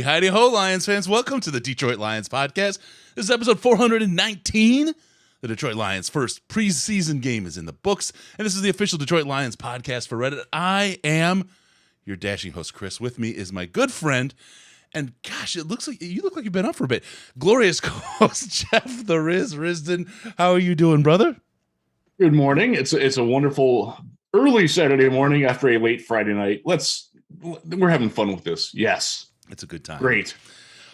Heidi Ho, Lions fans. Welcome to the Detroit Lions podcast. This is episode 419. The Detroit Lions' first preseason game is in the books, and this is the official Detroit Lions podcast for Reddit. I am your dashing host, Chris. With me is my good friend, and gosh, it looks like you look like you've been up for a bit. Glorious co-host Jeff the Riz Risden. How are you doing, brother? Good morning. It's a wonderful early Saturday morning after a late Friday night. We're having fun with this. Yes. It's a good time. Great.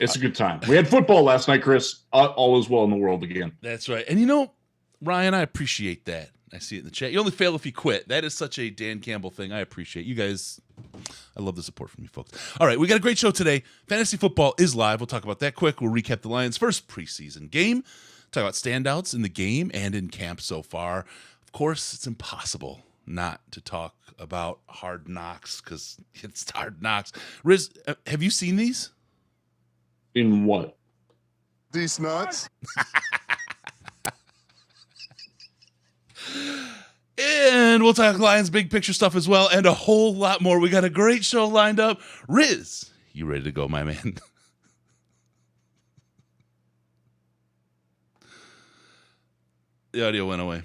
It's a good time. We had football last night, Chris. All is well in the world again. That's right. And you know, Ryan, I appreciate that. I see it in the chat. You only fail if you quit. That is such a Dan Campbell thing. I appreciate you guys. I love the support from you folks. All right, we got a great show today. Fantasy football is live. We'll talk about that quick. We'll recap the Lions' first preseason game. Talk about standouts in the game and in camp so far. Of course, it's impossible not to talk about Hard Knocks because it's Hard Knocks. Riz, have you seen these? In what? These nuts? And we'll talk Lions big picture stuff as well and a whole lot more. We got a great show lined up. Riz, you ready to go, my man? The audio went away.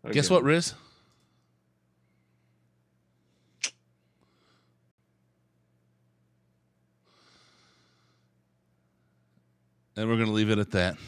Okay. Guess what, Riz? And we're going to leave it at that.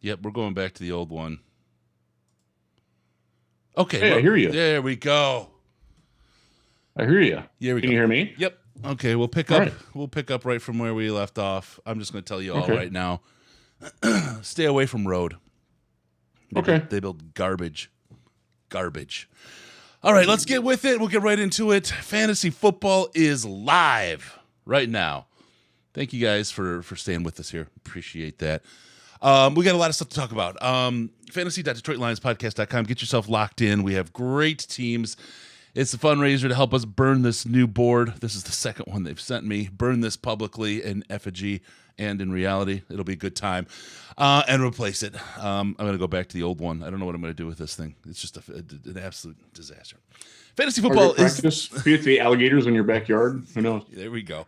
Yep, we're going back to the old one. Okay. Hey, I hear you. There we go. I hear you. Here we Can go. you hear me? Yep. Okay, we'll pick All up. right. We'll pick up right from where we left off. I'm just going to tell you all Okay. right now. Stay away from road. They build garbage. All right, let's get with it. We'll get right into it. Fantasy football is live right now. Thank you guys for staying with us here. Appreciate that. We got a lot of stuff to talk about. Fantasy.DetroitLionsPodcast.com. Get yourself locked in. We have great teams. It's a fundraiser to help us burn this new board. This is the second one they've sent me. Burn this publicly in effigy and in reality. It'll be a good time. And replace it. I'm going to go back to the old one. I don't know what I'm going to do with this thing. It's just an absolute disaster. Fantasy football is... Be it the alligators in your backyard. Who knows? There we go.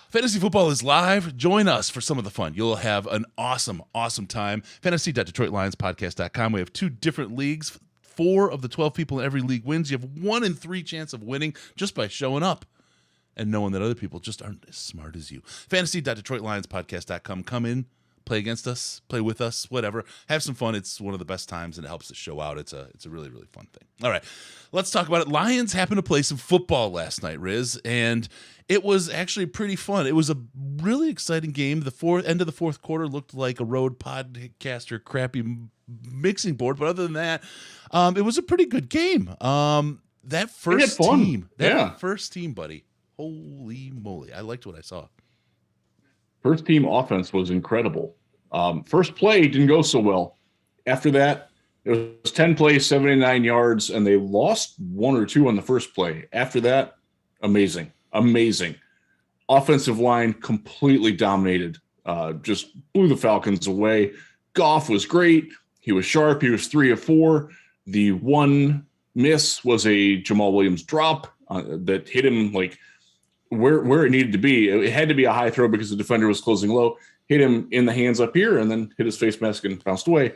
Fantasy football is live. Join us for some of the fun. You'll have an awesome, awesome time. Fantasy.DetroitLionsPodcast.com. We have 2 different leagues. 4 of the 12 people in every league wins. You have 1 in 3 chance of winning just by showing up and knowing that other people just aren't as smart as you. Fantasy.DetroitLionsPodcast.com. Come in, play against us, play with us, whatever. Have some fun. It's one of the best times, and it helps the show out. It's a really, really fun thing. All right, let's talk about it. Lions happened to play some football last night, Riz, and it was actually pretty fun. It was a really exciting game. The end of the fourth quarter looked like a road podcaster crappy mixing board, but other than that, it was a pretty good game. That first team, buddy. Holy moly. I liked what I saw. First team offense was incredible. First play didn't go so well. After that, it was 10 plays, 79 yards, and they lost 1 or 2 on the first play. After that, amazing. Offensive line completely dominated. Just blew the Falcons away. Goff was great. He was sharp. He was 3 of 4. The one miss was a Jamal Williams drop that hit him like where it needed to be. It had to be a high throw because the defender was closing low. Hit him in the hands up here and then hit his face mask and bounced away.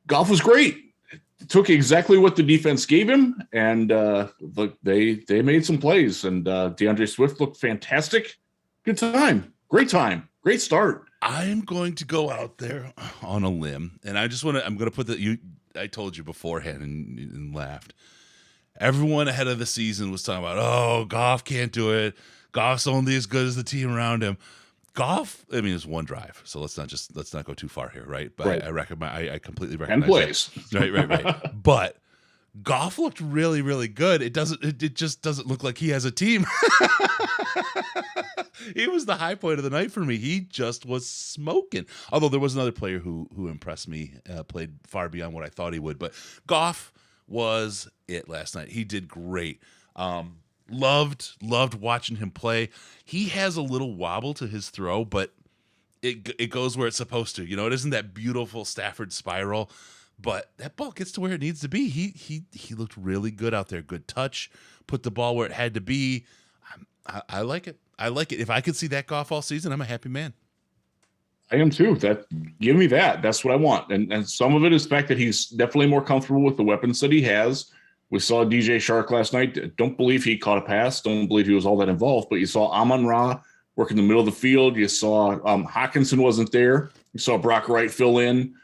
Goff was great. Took exactly what the defense gave him, and they made some plays. And DeAndre Swift looked fantastic. Good time. Great start. I'm going to go out there on a limb, and I'm going to put I told you beforehand and laughed. Everyone ahead of the season was talking about, oh, Goff can't do it. Goff's only as good as the team around him. Goff, I mean, it's one drive, so let's not go too far here, right? But right. I completely recognize 10 plays. That. Right. But Goff looked really, really good. It just doesn't look like he has a team. He was the high point of the night for me. He just was smoking. Although there was another player who impressed me, played far beyond what I thought he would. But Goff was it last night. He did great. Loved watching him play. He has a little wobble to his throw, but it goes where it's supposed to. You know, it isn't that beautiful Stafford spiral, but that ball gets to where it needs to be. He looked really good out there. Good touch. Put the ball where it had to be. I like it. If I could see that Goff all season, I'm a happy man. I am too. Give me that. That's what I want. And some of it is the fact that he's definitely more comfortable with the weapons that he has. We saw DJ Shark last night. Don't believe he caught a pass. Don't believe he was all that involved. But you saw Amon-Ra work in the middle of the field. You saw Hockenson wasn't there. You saw Brock Wright fill in.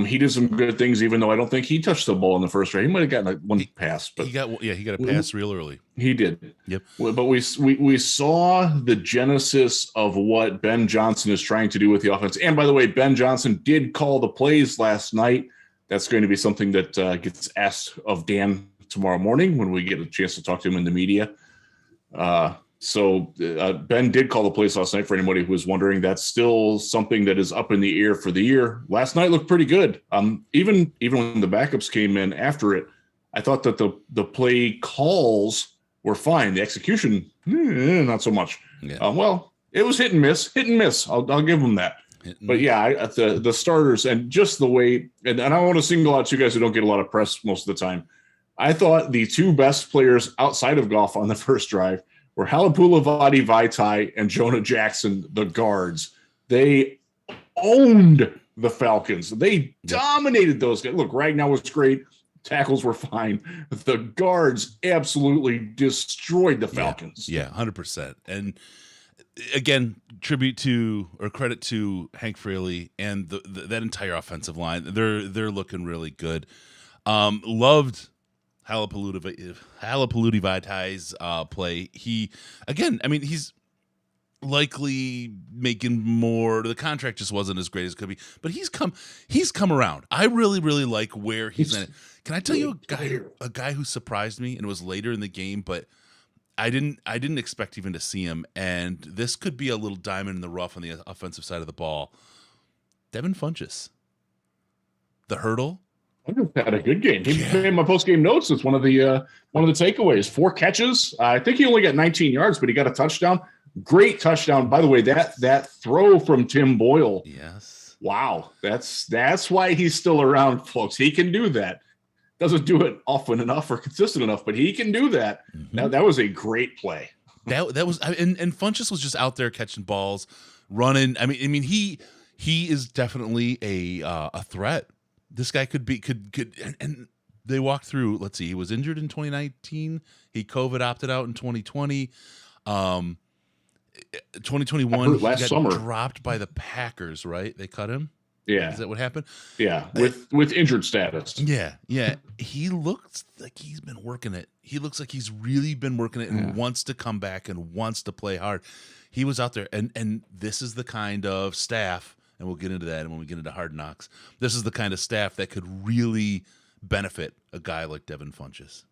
He did some good things, even though I don't think he touched the ball in the first round. He might have gotten like one pass, but he got a pass real early. He did. Yep. But we saw the genesis of what Ben Johnson is trying to do with the offense. And by the way, Ben Johnson did call the plays last night. That's going to be something that gets asked of Dan tomorrow morning when we get a chance to talk to him in the media. So Ben did call the plays last night for anybody who was wondering. That's still something that is up in the air for the year. Last night looked pretty good. Even when the backups came in after it, I thought that the play calls were fine. The execution, not so much. Yeah. Well, it was hit and miss. I'll give them that. But yeah, the starters and just the way, and I want to single out two guys who don't get a lot of press most of the time. I thought the 2 best players outside of Goff on the first drive were Halapoulivaati Vaitai and Jonah Jackson, the guards. They owned the Falcons. They dominated those guys. Look, Ragnow was great. Tackles were fine. The guards absolutely destroyed the Falcons. Yeah, 100%. And again, tribute to or credit to Hank Fraley and that entire offensive line. They're looking really good. Loved Halapalooty Vitai's play. He again, I mean, he's likely making more. The contract just wasn't as great as it could be, but he's come around. I really like where he's at. Can I tell you a guy who surprised me, and it was later in the game, but I didn't expect even to see him, and this could be a little diamond in the rough on the offensive side of the ball. Devin Funchess, the hurdle. I just had a good game. He made my post-game notes. It's one of the takeaways. 4 catches. I think he only got 19 yards, but he got a touchdown. Great touchdown. By the way, that throw from Tim Boyle. Yes. Wow. That's why he's still around, folks. He can do that. Doesn't do it often enough or consistent enough, but he can do that. Mm-hmm. That was a great play. That was and Funchess was just out there catching balls, running. I mean he is definitely a threat. This guy could and they walked through. Let's see, he was injured in 2019. He COVID opted out in 2020. 2021 he got summer dropped by the Packers, right? They cut him. Yeah. Is that what happened? Yeah, with injured status. Yeah. He looks like he's been working it. He looks like he's really been working it and wants to come back and wants to play hard. He was out there, and this is the kind of staff, and we'll get into that when we get into Hard Knocks. This is the kind of staff that could really benefit a guy like Devin Funchess.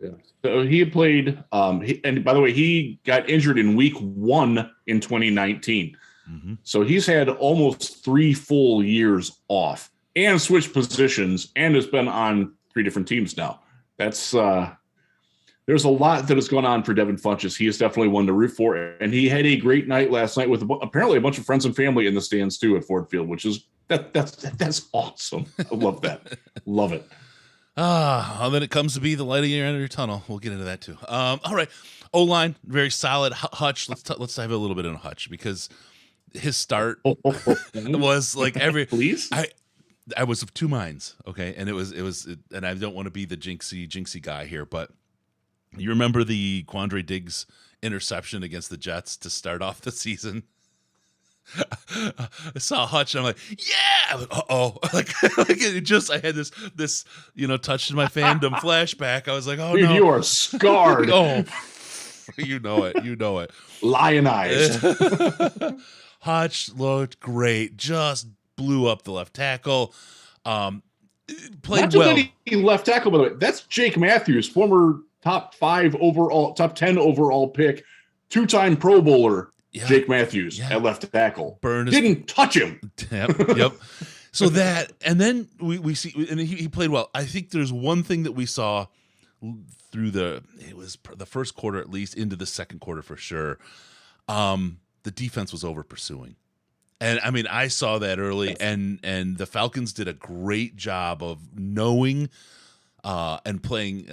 Yeah. So he had played, and by the way, he got injured in week 1 in 2019. Mm-hmm. So he's had almost 3 full years off and switched positions and has been on 3 different teams now. That's there's a lot that has gone on for Devin Funchess. He is definitely one to root for, and he had a great night last night with apparently a bunch of friends and family in the stands too at Ford Field, which is that's awesome. I love that. Love it. And then it comes to be the light of your end of your tunnel. We'll get into that too. All right, O-line very solid. Hutch, let's dive a little bit into Hutch because his start was like please. I was of two minds, okay, and it was and I don't want to be the jinxy guy here, but you remember the Quandre Diggs interception against the Jets to start off the season? I saw Hutch and I'm like, yeah, like it just, I had this touched in my fandom flashback. I was like, oh, dude, no, you are scarred. Oh, you know it. Lionized. Hutch looked great, just blew up the left tackle. Played Not well. Any left tackle, by the way. That's Jake Matthews, former top 10 overall pick, 2-time Pro Bowler. Yeah. Jake Matthews at left tackle. Didn't touch him. Yep. So that, and then we see, and he played well. I think there's one thing that we saw through the first quarter, at least into the second quarter for sure. The defense was over pursuing. And I mean, I saw that early, and the Falcons did a great job of knowing and playing,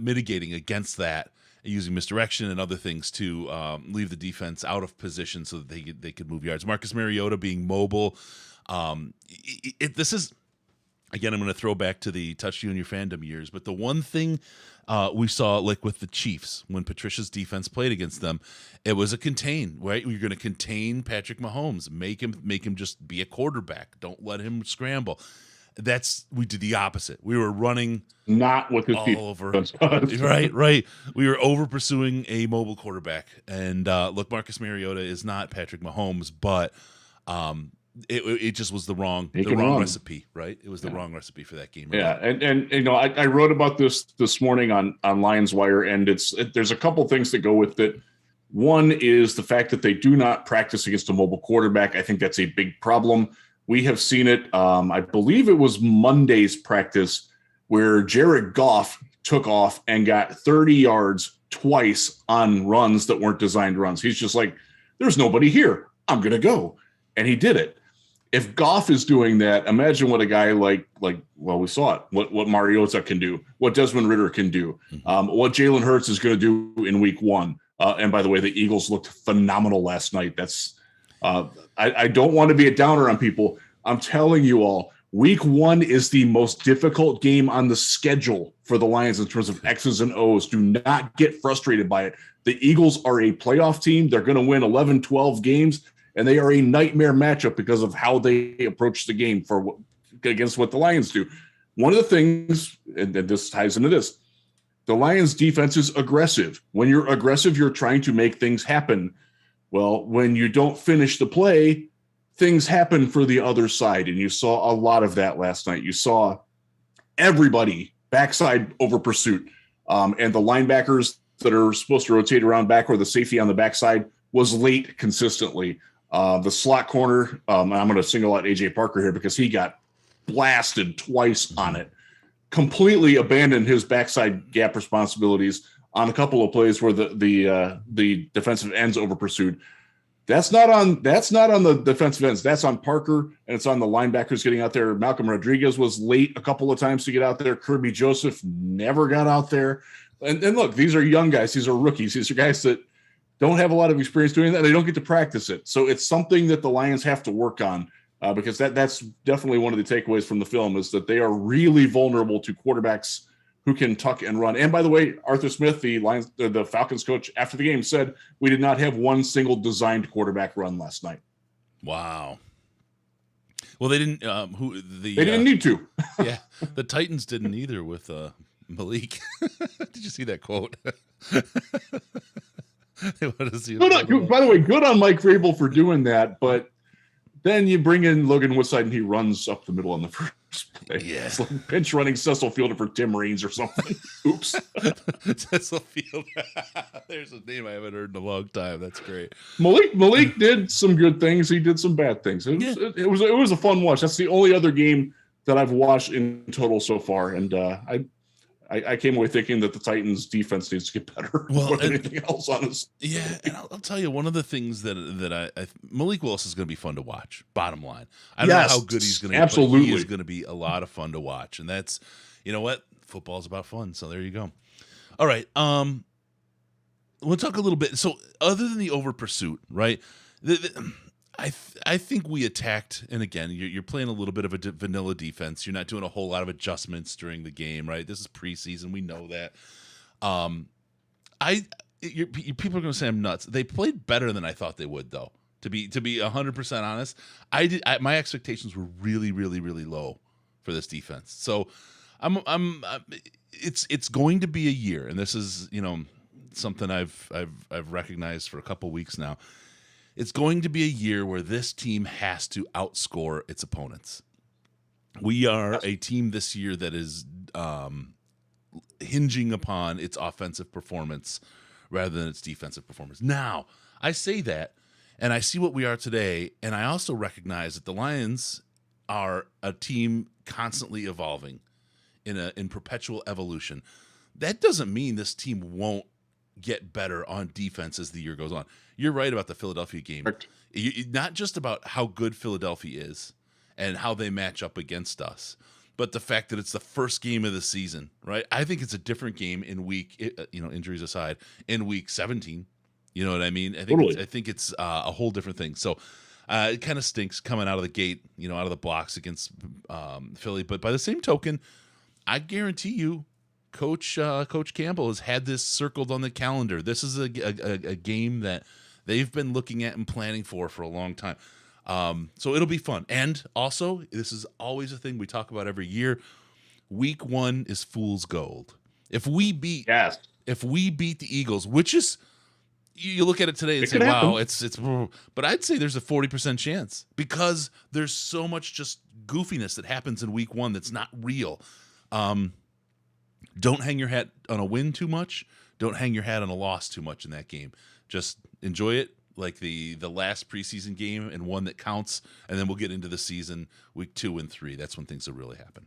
mitigating against that, using misdirection and other things to leave the defense out of position so that they could move yards. Marcus Mariota being mobile. This is, again, I'm going to throw back to the touch you in your fandom years, but the one thing we saw, like with the Chiefs, when Patricia's defense played against them, it was a contain, right? You're going to contain Patrick Mahomes, make him just be a quarterback. Don't let him scramble. We did the opposite. We were running not with his all over. Right. We were over pursuing a mobile quarterback. And look, Marcus Mariota is not Patrick Mahomes, but it just was the wrong recipe, right? It was the wrong recipe for that game. Right? Yeah, and I wrote about this morning on Lions Wire, and there's a couple things that go with it. One is the fact that they do not practice against a mobile quarterback. I think that's a big problem. We have seen it. I believe it was Monday's practice where Jared Goff took off and got 30 yards twice on runs that weren't designed runs. He's just like, there's nobody here. I'm going to go. And he did it. If Goff is doing that, imagine what a guy like we saw it, what Mariota can do, what Desmond Ridder can do, what Jalen Hurts is going to do in week 1. And by the way, the Eagles looked phenomenal last night. That's I don't want to be a downer on people. I'm telling you all, Week 1 is the most difficult game on the schedule for the Lions in terms of X's and O's. Do not get frustrated by it. The Eagles are a playoff team. They're going to win 11, 12 games, and they are a nightmare matchup because of how they approach the game against what the Lions do. One of the things, and this ties into this, the Lions defense is aggressive. When you're aggressive, you're trying to make things happen. Well, when you don't finish the play, things happen for the other side. And you saw a lot of that last night. You saw everybody backside over pursuit. And the linebackers that are supposed to rotate around back, or the safety on the backside, was late consistently. The slot corner, I'm going to single out AJ Parker here because he got blasted twice on it. Completely abandoned his backside gap responsibilities on a couple of plays where the defensive ends over pursued. That's not on the defensive ends. That's on Parker, and it's on the linebackers getting out there. Malcolm Rodriguez was late a couple of times to get out there. Kirby Joseph never got out there. And look, these are young guys. These are rookies. These are guys that don't have a lot of experience doing that. They don't get to practice it. So it's something that the Lions have to work on because that's definitely one of the takeaways from the film is that they are really vulnerable to quarterbacks who can tuck and run. And by the way, Arthur Smith, the Falcons coach, after the game said, we did not have one single designed quarterback run last night. Wow. Well, they didn't. They didn't need to. Yeah, the Titans didn't either with Malik. Did you see that quote? They wanted to see. By the way, good on Mike Vrabel for doing that, but then you bring in Logan Woodside and he runs up the middle on the first play. Yeah. It's like pinch running Cecil Fielder for Tim Raines or something. Oops. Cecil Fielder. There's a name I haven't heard in a long time. That's great. Malik did some good things. He did some bad things. It was a fun watch. That's the only other game that I've watched in total so far. And I came away thinking that the Titans defense needs to get better more than anything else, honestly. Yeah, and I'll tell you, one of the things that Malik Willis is going to be fun to watch, bottom line. I don't know how good he's going to be. Absolutely. But he is going to be a lot of fun to watch. And that's, you know what? Football's about fun. So there you go. All right. We'll talk a little bit. So other than the over pursuit, right? I think we attacked, and again, you're playing a little bit of a vanilla defense. You're not doing a whole lot of adjustments during the game, right? This is preseason. We know that. People are going to say I'm nuts. They played better than I thought they would, though. To be 100% honest, my expectations were really, really, really low for this defense. So it's going to be a year, and this is something I've recognized for a couple weeks now. It's going to be a year where this team has to outscore its opponents. We are a team this year that is hinging upon its offensive performance rather than its defensive performance. Now, I say that, and I see what we are today, and I also recognize that the Lions are a team constantly evolving in perpetual evolution. That doesn't mean this team won't get better on defense as the year goes on. You're right about the Philadelphia game. Not just about how good Philadelphia is and how they match up against us, but the fact that it's the first game of the season, right? I think it's a different game in injuries aside, in week 17. You know what I mean? I think it's a whole different thing. So it kind of stinks coming out of the gate, out of the blocks against Philly. But by the same token, I guarantee you, Coach Campbell has had this circled on the calendar. This is a game that they've been looking at and planning for a long time. So it'll be fun. And also, this is always a thing we talk about every year. Week 1 is fool's gold. If we beat the Eagles, which is, you look at it today and say, wow, it's, but I'd say there's a 40% chance because there's so much just goofiness that happens in week 1 that's not real. Don't hang your hat on a win too much. Don't hang your hat on a loss too much in that game. Just enjoy it like the last preseason game and one that counts, and then we'll get into the season week 2 and 3. That's when things will really happen.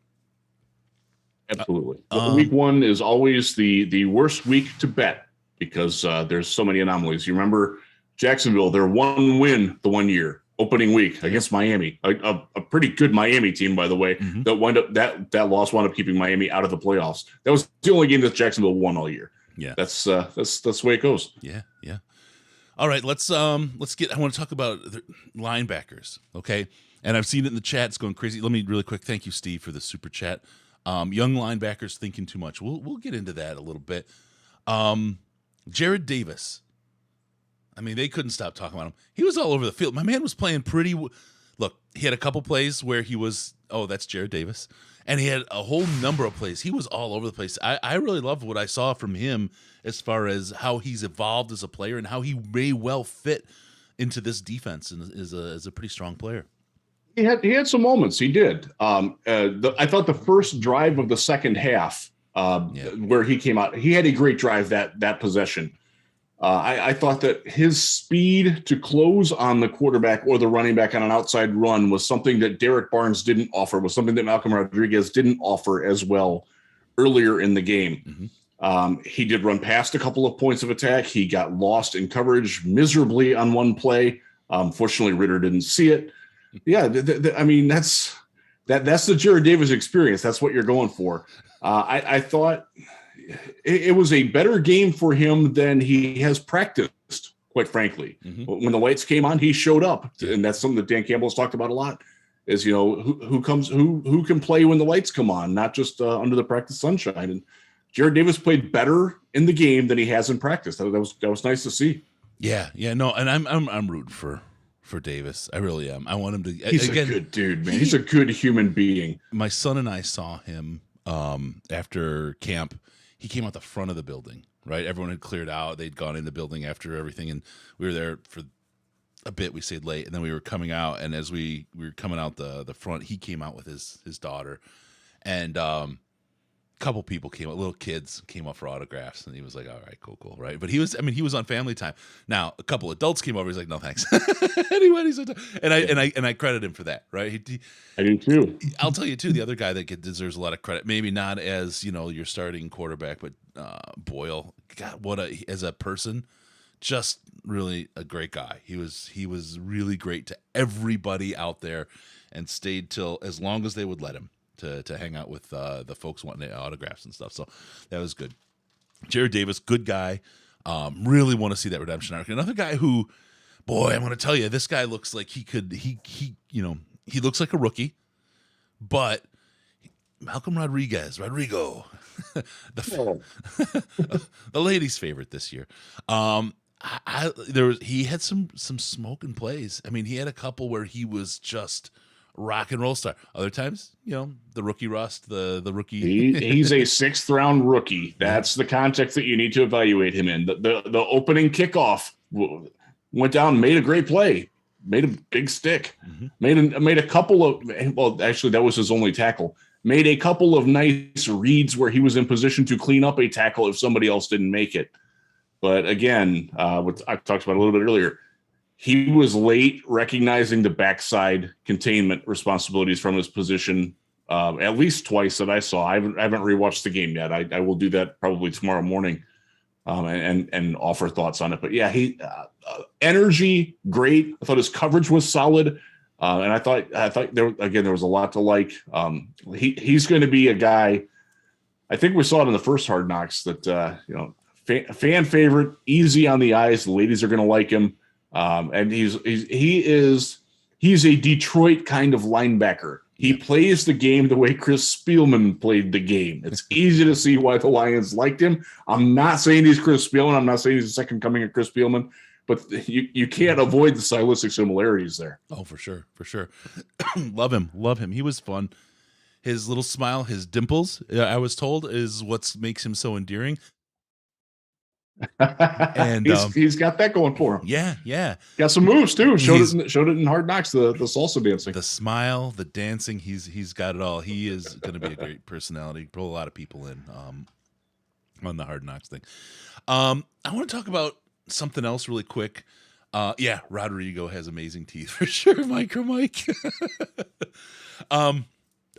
Absolutely. Week 1 is always the worst week to bet because there's so many anomalies. You remember Jacksonville, their one win the one year. Opening week against Miami, a pretty good Miami team, by the way. Mm-hmm. That loss wound up keeping Miami out of the playoffs. That was the only game that Jacksonville won all year. Yeah, that's the way it goes. Yeah. All right, let's get. I want to talk about the linebackers, okay? And I've seen it in the chat. It's going crazy. Let me really quick. Thank you, Steve, for the super chat. Young linebackers thinking too much. We'll get into that a little bit. Jared Davis. I mean, they couldn't stop talking about him. He was all over the field. My man was playing pretty. Look, he had a couple plays where he was, oh, that's Jared Davis. And he had a whole number of plays. He was all over the place. I really loved what I saw from him as far as how he's evolved as a player and how he may well fit into this defense and is a pretty strong player. He had some moments. He did. I thought the first drive of the second half, where he came out, he had a great drive that possession. I thought that his speed to close on the quarterback or the running back on an outside run was something that Derek Barnes didn't offer, was something that Malcolm Rodriguez didn't offer as well earlier in the game. Mm-hmm. He did run past a couple of points of attack. He got lost in coverage miserably on one play. Fortunately, Ritter didn't see it. Yeah, I mean, that's the Jared Davis experience. That's what you're going for. I thought it was a better game for him than he has practiced, quite frankly. Mm-hmm. When the lights came on, he showed up. And that's something that Dan Campbell has talked about a lot is, who can play when the lights come on, not just under the practice sunshine. And Jared Davis played better in the game than he has in practice. That was nice to see. Yeah. No, and I'm rooting for Davis. I really am. I want him to. He's a good dude, man. He's a good human being. My son and I saw him after camp. He came out the front of the building, right? Everyone had cleared out. They'd gone in the building after everything, and we were there for a bit. We stayed late, and then we were coming out. And as we were coming out the front, he came out with his daughter, and couple people came up, little kids came up for autographs, and he was like, all right, cool, right? But he was on family time. Now a couple adults came over, he's like, no thanks. Anyway, and I credit him for that, right? I do too. I'll tell you too, the other guy that deserves a lot of credit, maybe not as your starting quarterback, but Boyle. God, as a person, just really a great guy. He was really great to everybody out there, and stayed till as long as they would let him to hang out with the folks wanting autographs and stuff. So that was good. Jared Davis, good guy. Really want to see that redemption arc. Another guy who, boy, I'm going to tell you, this guy looks like he looks like a rookie, but Malcolm Rodrigo, the ladies' favorite this year. He had some smoking plays. I mean, he had a couple where he was just rock and roll star. Other times, the rookie rust, the rookie. He's a 6th round rookie. That's the context that you need to evaluate him in. The opening kickoff went down, made a great play, made a big stick, mm-hmm. made a couple of. Well, actually, that was his only tackle. Made a couple of nice reads where he was in position to clean up a tackle if somebody else didn't make it. But again, what I talked about a little bit earlier. He was late recognizing the backside containment responsibilities from his position at least twice that I saw. I haven't rewatched the game yet. I will do that probably tomorrow morning and offer thoughts on it. But yeah, he energy, great. I thought his coverage was solid. And I thought there was a lot to like. He's going to be a guy. I think we saw it in the first Hard Knocks that, fan favorite, easy on the eyes. The ladies are going to like him. And he's a Detroit kind of linebacker. He plays the game the way Chris Spielman played the game. It's easy to see why the Lions liked him. I'm not saying he's Chris Spielman. I'm not saying he's the second coming of Chris Spielman, but you can't avoid the stylistic similarities there. Oh, for sure. Love him. He was fun. His little smile, his dimples, I was told, is what makes him so endearing. And he's got that going for him. Yeah. Got some moves too. Showed it in Hard Knocks. The salsa dancing, the smile, the dancing. He's got it all. He is going to be a great personality. Pull a lot of people in on the Hard Knocks thing. I want to talk about something else really quick. Rodrigo has amazing teeth for sure. Micro Mike.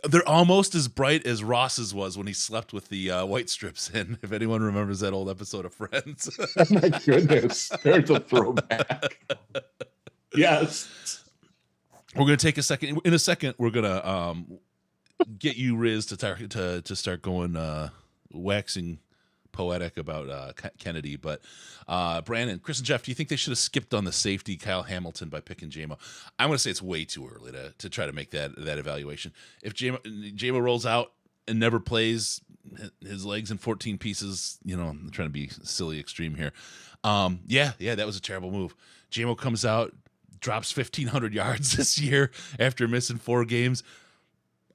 They're almost as bright as Ross's was when he slept with the white strips in, if anyone remembers that old episode of Friends. Oh my goodness. There's a throwback. Yes. We're going to take a second. In a second, we're going to get you, Riz, to start going waxing poetic about Kennedy, but Brandon, Chris, and Jeff, do you think they should have skipped on the safety Kyle Hamilton by picking JMO? I'm going to say it's way too early to try to make that evaluation. If JMO rolls out and never plays, his legs in 14 pieces, I'm trying to be silly extreme here. Yeah, that was a terrible move. JMO comes out, drops 1,500 yards this year after missing 4 games.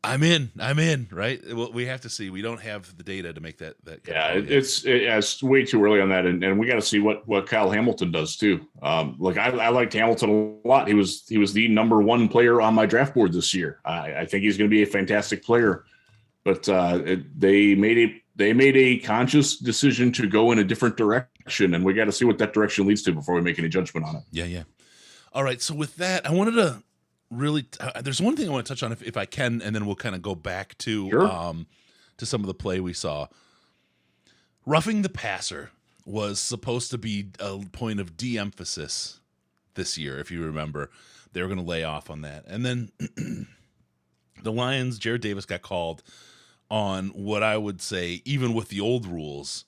I'm in, right? Well, we have to see. We don't have the data to make that. Yeah, it's way too early on that, and we got to see what Kyle Hamilton does too. I liked Hamilton a lot. He was the number 1 player on my draft board this year. I think he's going to be a fantastic player, but they made a conscious decision to go in a different direction, and we got to see what that direction leads to before we make any judgment on it. Yeah. All right. So with that, I wanted to really there's one thing I want to touch on if I can, and then we'll kind of go back to to some of the play we saw. Roughing the passer was supposed to be a point of de-emphasis this year, if you remember. They were going to lay off on that. And then the Lions, Jared Davis got called on what I would say, even with the old rules,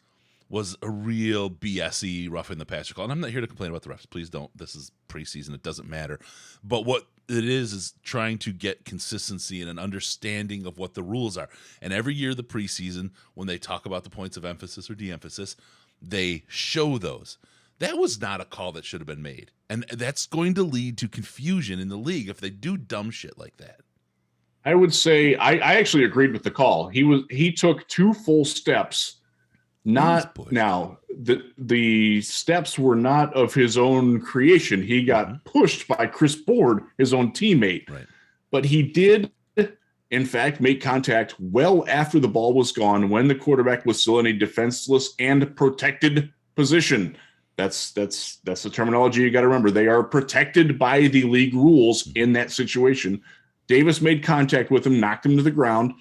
was a real BS-y roughing the passer call. And I'm not here to complain about the refs. Please don't. This is preseason. It doesn't matter. But what it is trying to get consistency and an understanding of what the rules are. And every year, the preseason, when they talk about the points of emphasis or de-emphasis, they show those. That was not a call that should have been made. And that's going to lead to confusion in the league if they do dumb shit like that. I would say I actually agreed with the call. He took 2 full steps. Now, the steps were not of his own creation. He got pushed by Chris Board, his own teammate. Right. But he did, in fact, make contact well after the ball was gone when the quarterback was still in a defenseless and protected position. That's the terminology you got to remember. They are protected by the league rules in that situation. Davis made contact with him, knocked him to the ground.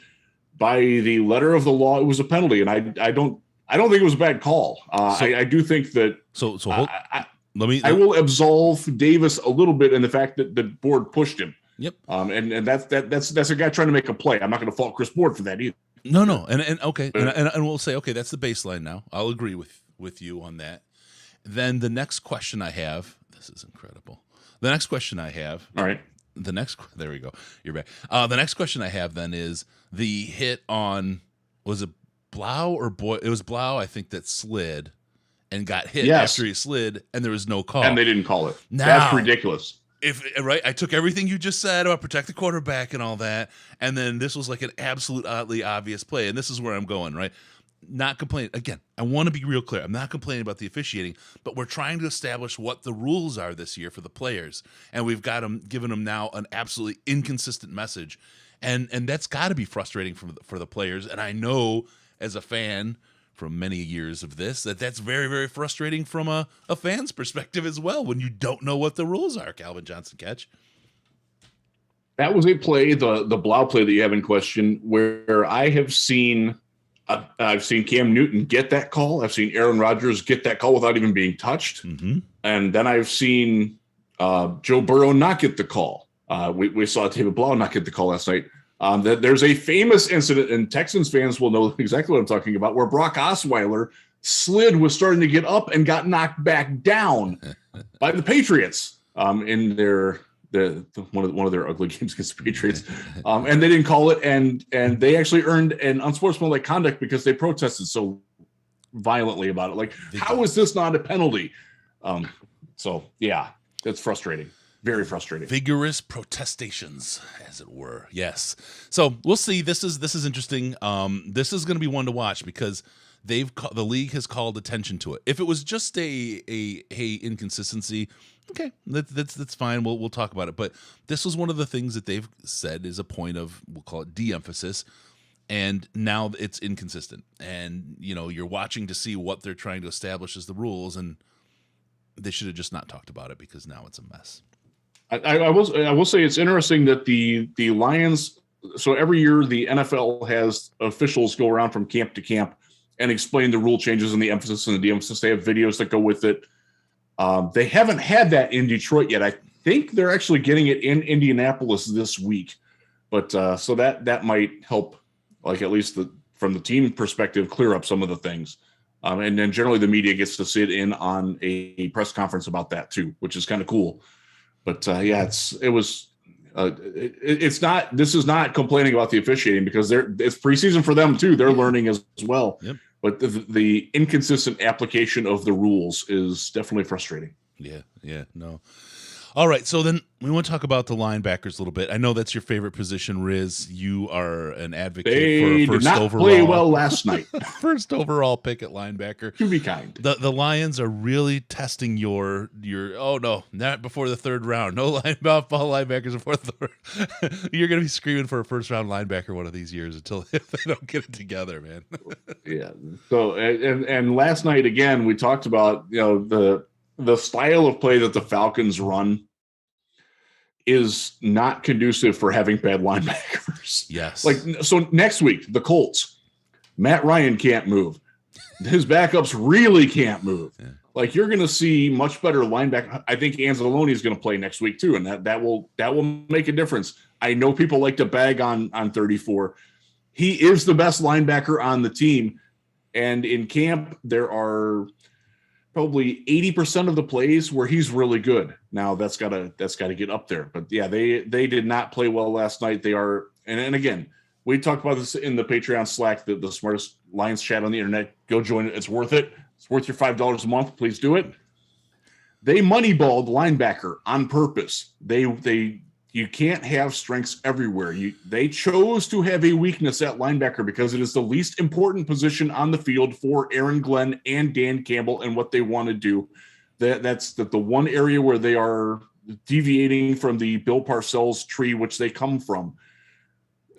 By the letter of the law, it was a penalty, and I don't think it was a bad call. I do think that. I will absolve Davis a little bit in the fact that the Board pushed him. Yep. And that's a guy trying to make a play. I'm not going to fault Chris Board for that either. No. And okay. And we'll say, okay, that's the baseline now. I'll agree with you on that. Then the next question I have, this is incredible. The next question I have. All right. There we go. You're back. The next question I have then is the hit on, was it Blau or Boy? It was Blau, I think, that slid and got hit after he slid, and there was no call. And they didn't call it. That's ridiculous. I took everything you just said about protect the quarterback and all that, and then this was like an absolutely obvious play, and this is where I'm going, right? Not complaining. Again, I want to be real clear. I'm not complaining about the officiating, but we're trying to establish what the rules are this year for the players, and we've got them, given them now an absolutely inconsistent message, and that's got to be frustrating for the players. And I know as a fan from many years of this that's very, very frustrating from a fan's perspective as well when you don't know what the rules are. Calvin Johnson catch. That was a play, the Blau play that you have in question, where I have seen. I've seen Cam Newton get that call. I've seen Aaron Rodgers get that call without even being touched. Mm-hmm. And then I've seen Joe Burrow not get the call. We saw David Blau not get the call last night. There's a famous incident, and Texans fans will know exactly what I'm talking about, where Brock Osweiler was starting to get up and got knocked back down by the Patriots in their one of their ugly games against the Patriots, and they didn't call it, and they actually earned an unsportsmanlike conduct because they protested so violently about it. Like, how is this not a penalty? So yeah, it's frustrating, very frustrating. Vigorous protestations, as it were. Yes. So we'll see. This is interesting. This is going to be one to watch because the league has called attention to it. If it was just a inconsistency, okay, that's fine. We'll talk about it. But this was one of the things that they've said is a point of, we'll call it de-emphasis, and now it's inconsistent. And you're watching to see what they're trying to establish as the rules, and they should have just not talked about it because now it's a mess. I will say it's interesting that the Lions. So every year the NFL has officials go around from camp to camp and explain the rule changes and the emphasis and the de-emphasis. They have videos that go with it. They haven't had that in Detroit yet. I think they're actually getting it in Indianapolis this week. But so that might help, like at least from the team perspective, clear up some of the things. And then generally the media gets to sit in on a press conference about that too, which is kind of cool. But this is not complaining about the officiating, because it's preseason for them too. They're learning as well. Yep. But the inconsistent application of the rules is definitely frustrating. Yeah, no. All right, so then we want to talk about the linebackers a little bit. I know that's your favorite position, Riz. You are an advocate for a first did not overall. play well last night. First overall pick at linebacker. To be kind. The Lions are really testing your oh no, not before the third round. No linebackers before the third. You're going to be screaming for a first round linebacker one of these years until they don't get it together, man. Yeah. So and last night again we talked about, the style of play that the Falcons run is not conducive for having bad linebackers. Yes. So next week, the Colts, Matt Ryan can't move. His backups really can't move. Yeah. You're going to see much better linebacker. I think Anzalone is going to play next week too, and that will make a difference. I know people like to bag on 34. He is the best linebacker on the team, and in camp there are probably 80% of the plays where he's really good. Now that's gotta get up there. But yeah, they did not play well last night. They are, and again, we talked about this in the Patreon Slack, the smartest Lions chat on the internet. Go join it. It's worth it. It's worth your $5 a month. Please do it. They moneyballed linebacker on purpose. You can't have strengths everywhere. They chose to have a weakness at linebacker because it is the least important position on the field for Aaron Glenn and Dan Campbell and what they want to do. That's the one area where they are deviating from the Bill Parcells tree, which they come from.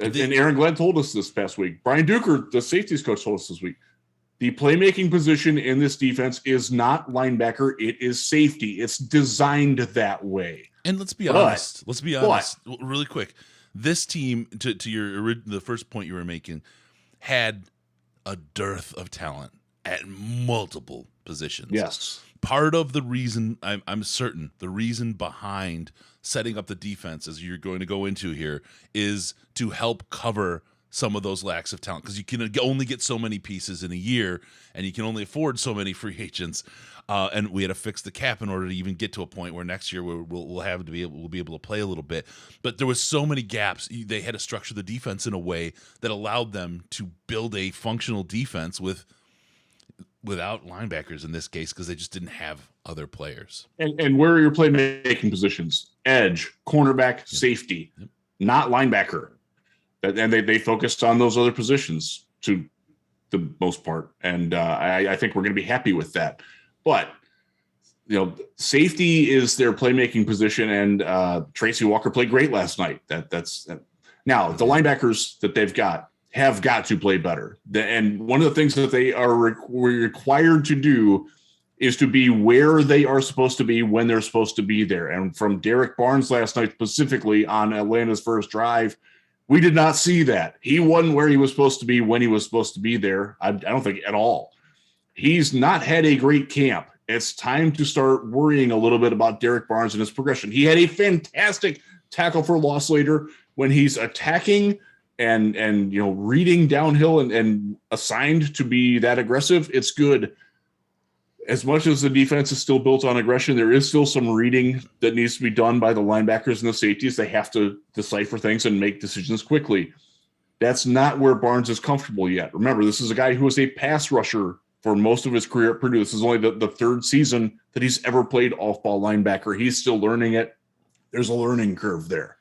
And Aaron Glenn told us this past week. Brian Duker, the safeties coach, told us this week. The playmaking position in this defense is not linebacker. It is safety. It's designed that way. And let's be honest. Really quick. This team, to the first point you were making, had a dearth of talent at multiple positions. Yes. Part of the reason, I'm certain, the reason behind setting up the defense, as you're going to go into here, is to help cover some of those lacks of talent, because you can only get so many pieces in a year, and you can only afford so many free agents. And we had to fix the cap in order to even get to a point where next year we'll be able to play a little bit. But there was so many gaps. They had to structure the defense in a way that allowed them to build a functional defense without linebackers in this case, because they just didn't have other players. And where are your playmaking positions? Edge, cornerback, safety, not linebacker. And they focused on those other positions to the most part. And I think we're going to be happy with that. But, safety is their playmaking position, and Tracy Walker played great last night. Now, the linebackers that they've got have got to play better. And one of the things that they are required to do is to be where they are supposed to be when they're supposed to be there. And from Derek Barnes last night, specifically on Atlanta's first drive, we did not see that. He wasn't where he was supposed to be when he was supposed to be there. I don't think at all. He's not had a great camp. It's time to start worrying a little bit about Derek Barnes and his progression. He had a fantastic tackle for loss later when he's attacking and reading downhill and assigned to be that aggressive. It's good. As much as the defense is still built on aggression, there is still some reading that needs to be done by the linebackers and the safeties. They have to decipher things and make decisions quickly. That's not where Barnes is comfortable yet. Remember, this is a guy who was a pass rusher for most of his career at Purdue. This is only the third season that he's ever played off-ball linebacker. He's still learning it. There's a learning curve there.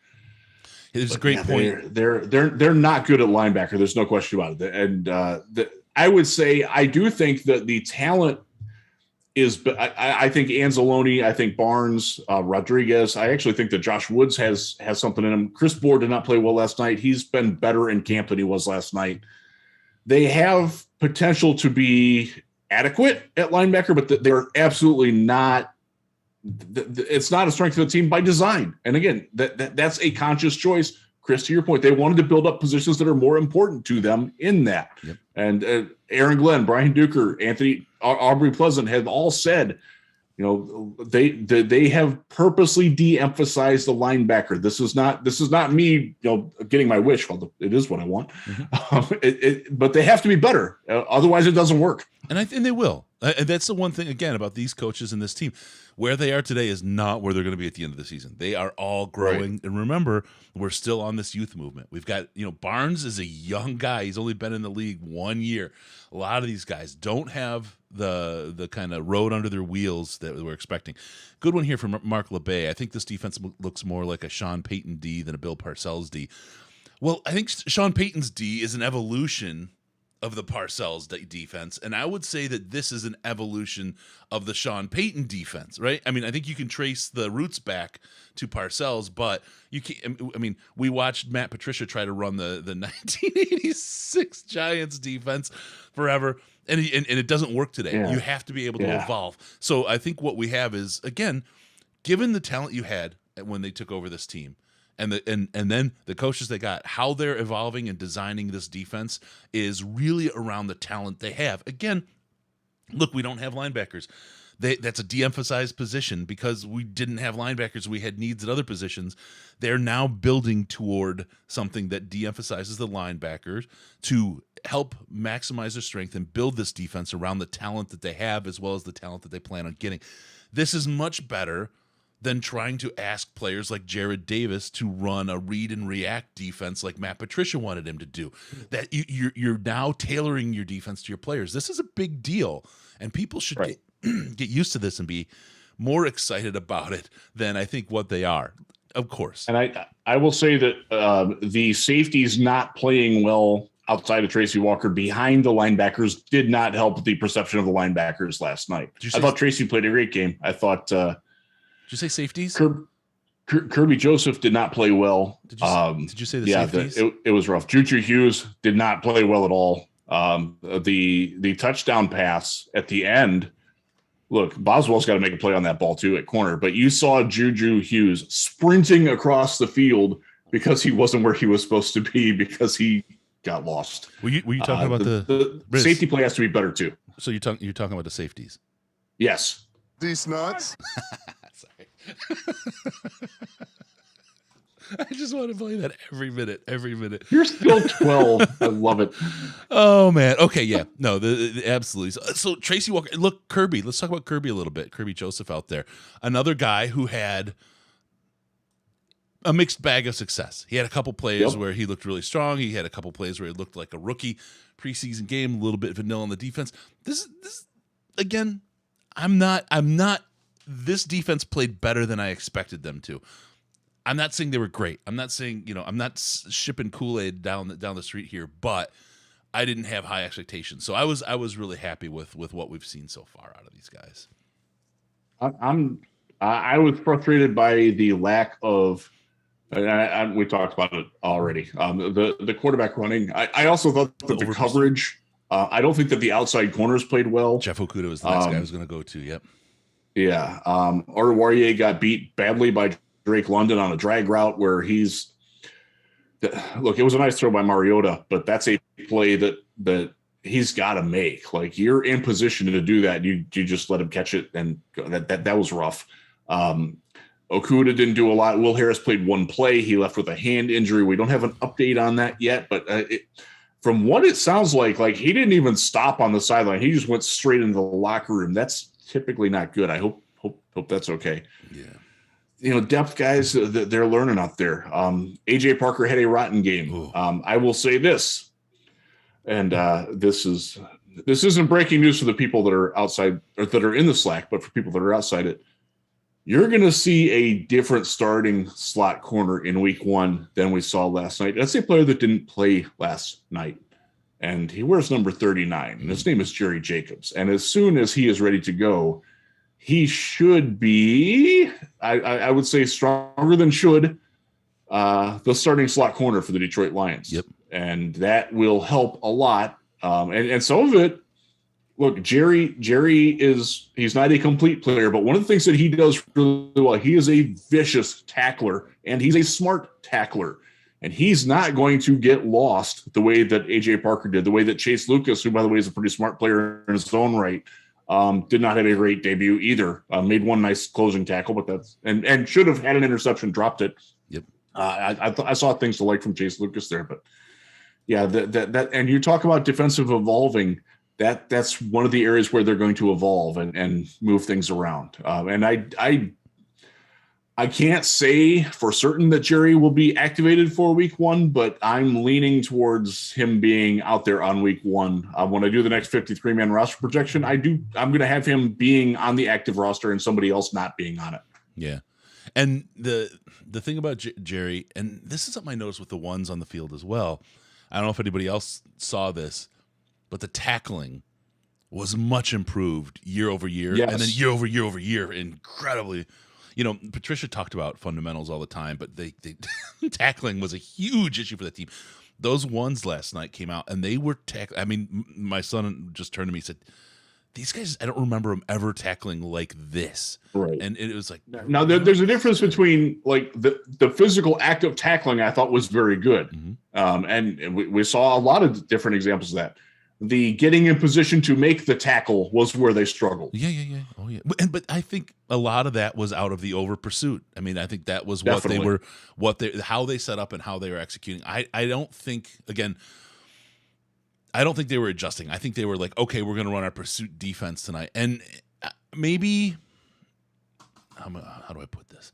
It's a great point. They're not good at linebacker. There's no question about it. And I would say I do think that the talent is. I think Anzalone. I think Barnes, Rodriguez. I actually think that Josh Woods has something in him. Chris Board did not play well last night. He's been better in camp than he was last night. They have potential to be adequate at linebacker, but they're absolutely not. It's not a strength of the team by design. And again, that's a conscious choice. Chris, to your point, they wanted to build up positions that are more important to them in that. Yep. And Aaron Glenn, Brian Duker, Anthony Aubrey Pleasant have all said They have purposely de-emphasized the linebacker. This is not me, getting my wish. Although it is what I want, but they have to be better. Otherwise, it doesn't work. And I think they will. And that's the one thing again about these coaches and this team. Where they are today is not where they're going to be at the end of the season. They are all growing. Right. And remember, we're still on this youth movement. We've got, Barnes is a young guy. He's only been in the league 1 year. A lot of these guys don't have the kind of road under their wheels that we're expecting. Good one here from Mark LeBay. I think this defense looks more like a Sean Payton D than a Bill Parcells D. Well, I think Sean Payton's D is an evolution of the Parcells defense, and I would say that this is an evolution of the Sean Payton defense, right? I mean, I think you can trace the roots back to Parcells, but you can't. I mean, we watched Matt Patricia try to run the 1986 Giants defense forever, and it doesn't work today. Yeah. You have to be able to evolve. So I think what we have is, again, given the talent you had when they took over this team, and then the coaches they got, how they're evolving and designing this defense is really around the talent they have. Again, look, we don't have linebackers. That's a de-emphasized position because we didn't have linebackers. We had needs at other positions. They're now building toward something that de-emphasizes the linebackers to help maximize their strength and build this defense around the talent that they have as well as the talent that they plan on getting. This is much better than trying to ask players like Jared Davis to run a read and react defense like Matt Patricia wanted him to do. That you're now tailoring your defense to your players. This is a big deal, and people should get used to this and be more excited about it than I think what they are, of course. And I will say that the safeties not playing well outside of Tracy Walker behind the linebackers did not help the perception of the linebackers last night. I thought Tracy played a great game. I thought did you say safeties? Kirby Joseph did not play well. Did you say the safeties? It was rough. Juju Hughes did not play well at all. The touchdown pass at the end, look, Boswell's got to make a play on that ball too at corner, but you saw Juju Hughes sprinting across the field because he wasn't where he was supposed to be because he got lost. Were you talking about the safety play has to be better too? So you're talking about the safeties? Yes. These nuts. Sorry. I just want to play that every minute. You're still 12. I love it. Oh, man. Okay, yeah. No, absolutely. So Tracy Walker, look, Kirby. Let's talk about Kirby a little bit. Kirby Joseph out there. Another guy who had a mixed bag of success. He had a couple plays where he looked really strong. He had a couple plays where he looked like a rookie. Preseason game, a little bit vanilla on the defense. This again, I'm not this defense played better than I expected them to. I'm not saying they were great. I'm not saying, I'm not shipping Kool-Aid down the street here, but I didn't have high expectations. So I was really happy with what we've seen so far out of these guys. I was frustrated by the lack of, we talked about it already. The quarterback running. I also thought that the coverage. I don't think that the outside corners played well. Jeff Okudah was the next guy I was going to go to. Yep. Yeah. Arthur Warrior got beat badly by Drake London on a drag route where it was a nice throw by Mariota, but that's a play that he's got to make. Like, you're in position to do that. You just let him catch it, and that was rough. Okudah didn't do a lot. Will Harris played one play. He left with a hand injury. We don't have an update on that yet, but from what it sounds like he didn't even stop on the sideline. He just went straight into the locker room. That's typically not good. I hope that's okay. Yeah. Depth guys, they're learning out there. AJ Parker had a rotten game. I will say this, and this isn't breaking news for the people that are outside or that are in the Slack, but for people that are outside it, you're going to see a different starting slot corner in week 1 than we saw last night. That's a player that didn't play last night, and he wears number 39, and his name is Jerry Jacobs. And as soon as he is ready to go, he should be, I would say, stronger than should, the starting slot corner for the Detroit Lions. Yep. And that will help a lot. And some of it, look, Jerry he's not a complete player, but one of the things that he does really well, he is a vicious tackler, and he's a smart tackler. And he's not going to get lost the way that AJ Parker did, the way that Chase Lucas, who, by the way, is a pretty smart player in his own right, Did not have a great debut either. Made one nice closing tackle, but that's and should have had an interception, dropped it. Yep. I saw things to like from Chase Lucas there, but yeah, that and you talk about defensive evolving. That's one of the areas where they're going to evolve and move things around. And I can't say for certain that Jerry will be activated for week 1, but I'm leaning towards him being out there on week 1. When I do the next 53-man roster projection, I'm going to have him being on the active roster and somebody else not being on it. Yeah. And the thing about Jerry, and this is something I noticed with the ones on the field as well. I don't know if anybody else saw this, but the tackling was much improved year over year. Yes. And then year over year over year, incredibly. You know, Patricia talked about fundamentals all the time, but they tackling was a huge issue for the team. Those ones last night came out, and they were tackling. I mean, my son just turned to me and said, these guys, I don't remember them ever tackling like this. Right. And it was like. Now, there's a difference between, like, the physical act of tackling I thought was very good. Mm-hmm. And we saw a lot of different examples of that. The getting in position to make the tackle was where they struggled. Yeah. Oh, yeah. But I think a lot of that was out of the over pursuit. I mean, I think that was Definitely. how they set up and how they were executing. I don't think they were adjusting. I think they were like, okay, we're going to run our pursuit defense tonight. And maybe, how do I put this?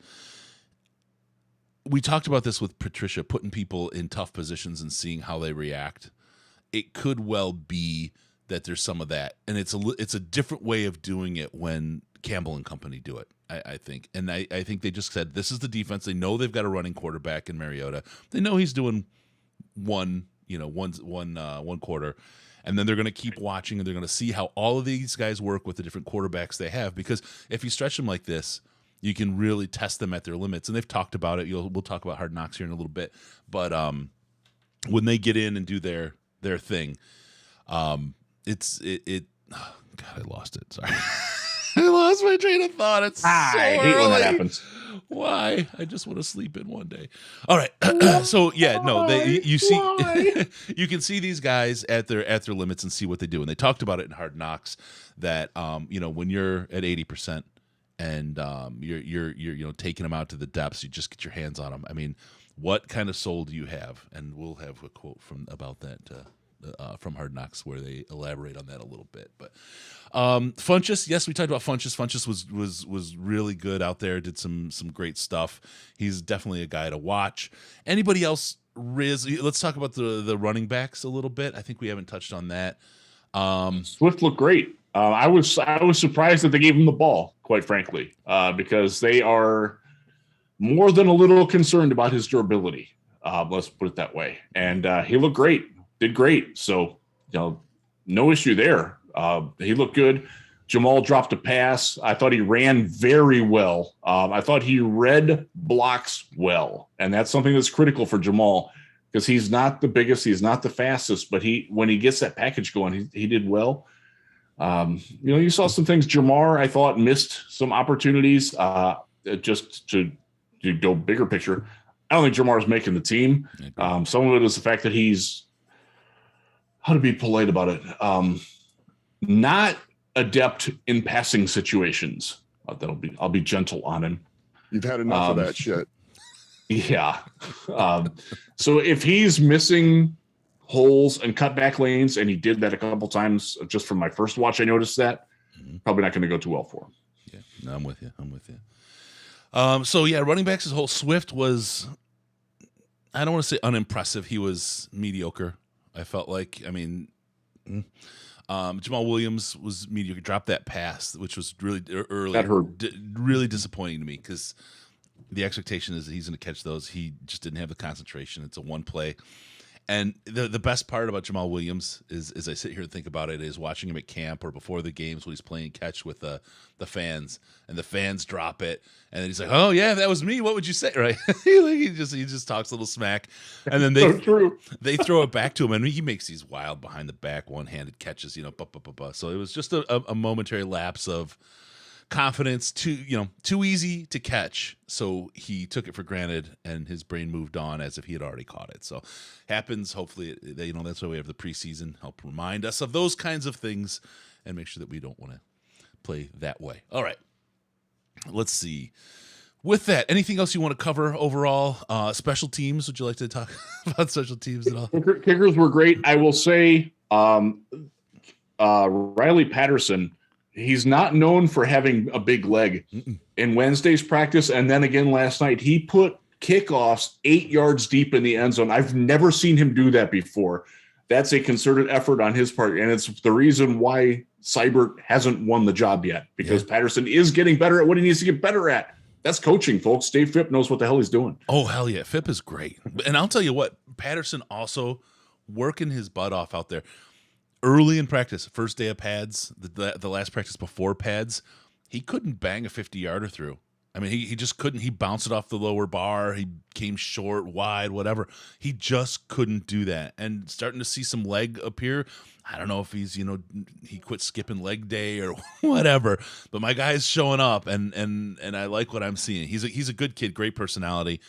We talked about this with Patricia, putting people in tough positions and seeing how they react. It could well be that there's some of that, and it's a different way of doing it when Campbell and company do it. I think, and I think they just said this is the defense. They know they've got a running quarterback in Mariota. They know he's doing one quarter, and then they're going to keep watching and they're going to see how all of these guys work with the different quarterbacks they have. Because if you stretch them like this, you can really test them at their limits. And they've talked about it. We'll talk about Hard Knocks here in a little bit, but when they get in and do their thing, God, I lost it. Sorry. I lost my train of thought. It's I so hate early. when that happens. Why? I just want to sleep in one day. All right. So yeah, no, you can see these guys at their limits and see what they do. And they talked about it in Hard Knocks that when you're at 80% and you're taking them out to the depths, you just get your hands on them. I mean, what kind of soul do you have? And we'll have a quote about that from Hard Knocks where they elaborate on that a little bit. But Funchess, yes, we talked about Funchess. Funchess was really good out there. Did some great stuff. He's definitely a guy to watch. Anybody else? Let's talk about the running backs a little bit. I think we haven't touched on that. Swift looked great. I was surprised that they gave him the ball, quite frankly, because they are more than a little concerned about his durability. Let's put it that way. And he looked great, did great. So, no issue there. He looked good. Jamal dropped a pass. I thought he ran very well. I thought he read blocks well. And that's something that's critical for Jamal because he's not the biggest, he's not the fastest, but when he gets that package going, he did well. You saw some things. Jamar, I thought, missed some opportunities. Just to go bigger picture, I don't think Jamar's making the team. Some of it is the fact that he's, how to be polite about it, not adept in passing situations. I'll be gentle on him. You've had enough of that shit. Yeah. So if he's missing holes and cutback lanes, and he did that a couple times just from my first watch, I noticed that, probably not going to go too well for him. Yeah, no, I'm with you. So yeah, running backs as a whole, Swift was, I don't want to say unimpressive. He was mediocre. I felt like, Jamal Williams was mediocre. Dropped that pass, which was really early. That hurt. Really disappointing to me because the expectation is that he's going to catch those. He just didn't have the concentration. It's a one play. And the best part about Jamal Williams is, as I sit here and think about it, is watching him at camp or before the games when he's playing catch with the fans, and the fans drop it, and then he's like, "Oh yeah, that was me. What would you say?" Right? he just talks a little smack, and then they throw it back to him, and he makes these wild behind the back one-handed catches. So it was just a momentary lapse of confidence, too easy to catch. So he took it for granted and his brain moved on as if he had already caught it. So happens. Hopefully, that's why we have the preseason, help remind us of those kinds of things and make sure that we don't want to play that way. All right. Let's see. With that, anything else you want to cover overall? Special teams? Would you like to talk about special teams at all? Kickers were great. I will say Riley Patterson, he's not known for having a big leg. In Wednesday's practice and then again last night, he put kickoffs 8 yards deep in the end zone. I've never seen him do that before. That's a concerted effort on his part, and it's the reason why Seibert hasn't won the job yet, because Patterson is getting better at what he needs to get better at. That's coaching, folks. Dave Phipp knows what the hell he's doing. Oh, hell yeah. Phipp is great. And I'll tell you what, Patterson also working his butt off out there. Early in practice, first day of pads, the last practice before pads, he couldn't bang a 50-yarder through. I mean, he just couldn't. He bounced it off the lower bar. He came short, wide, whatever. He just couldn't do that. And starting to see some leg appear. I don't know if he's, he quit skipping leg day or whatever. But my guy's showing up, and I like what I'm seeing. He's a good kid, great personality,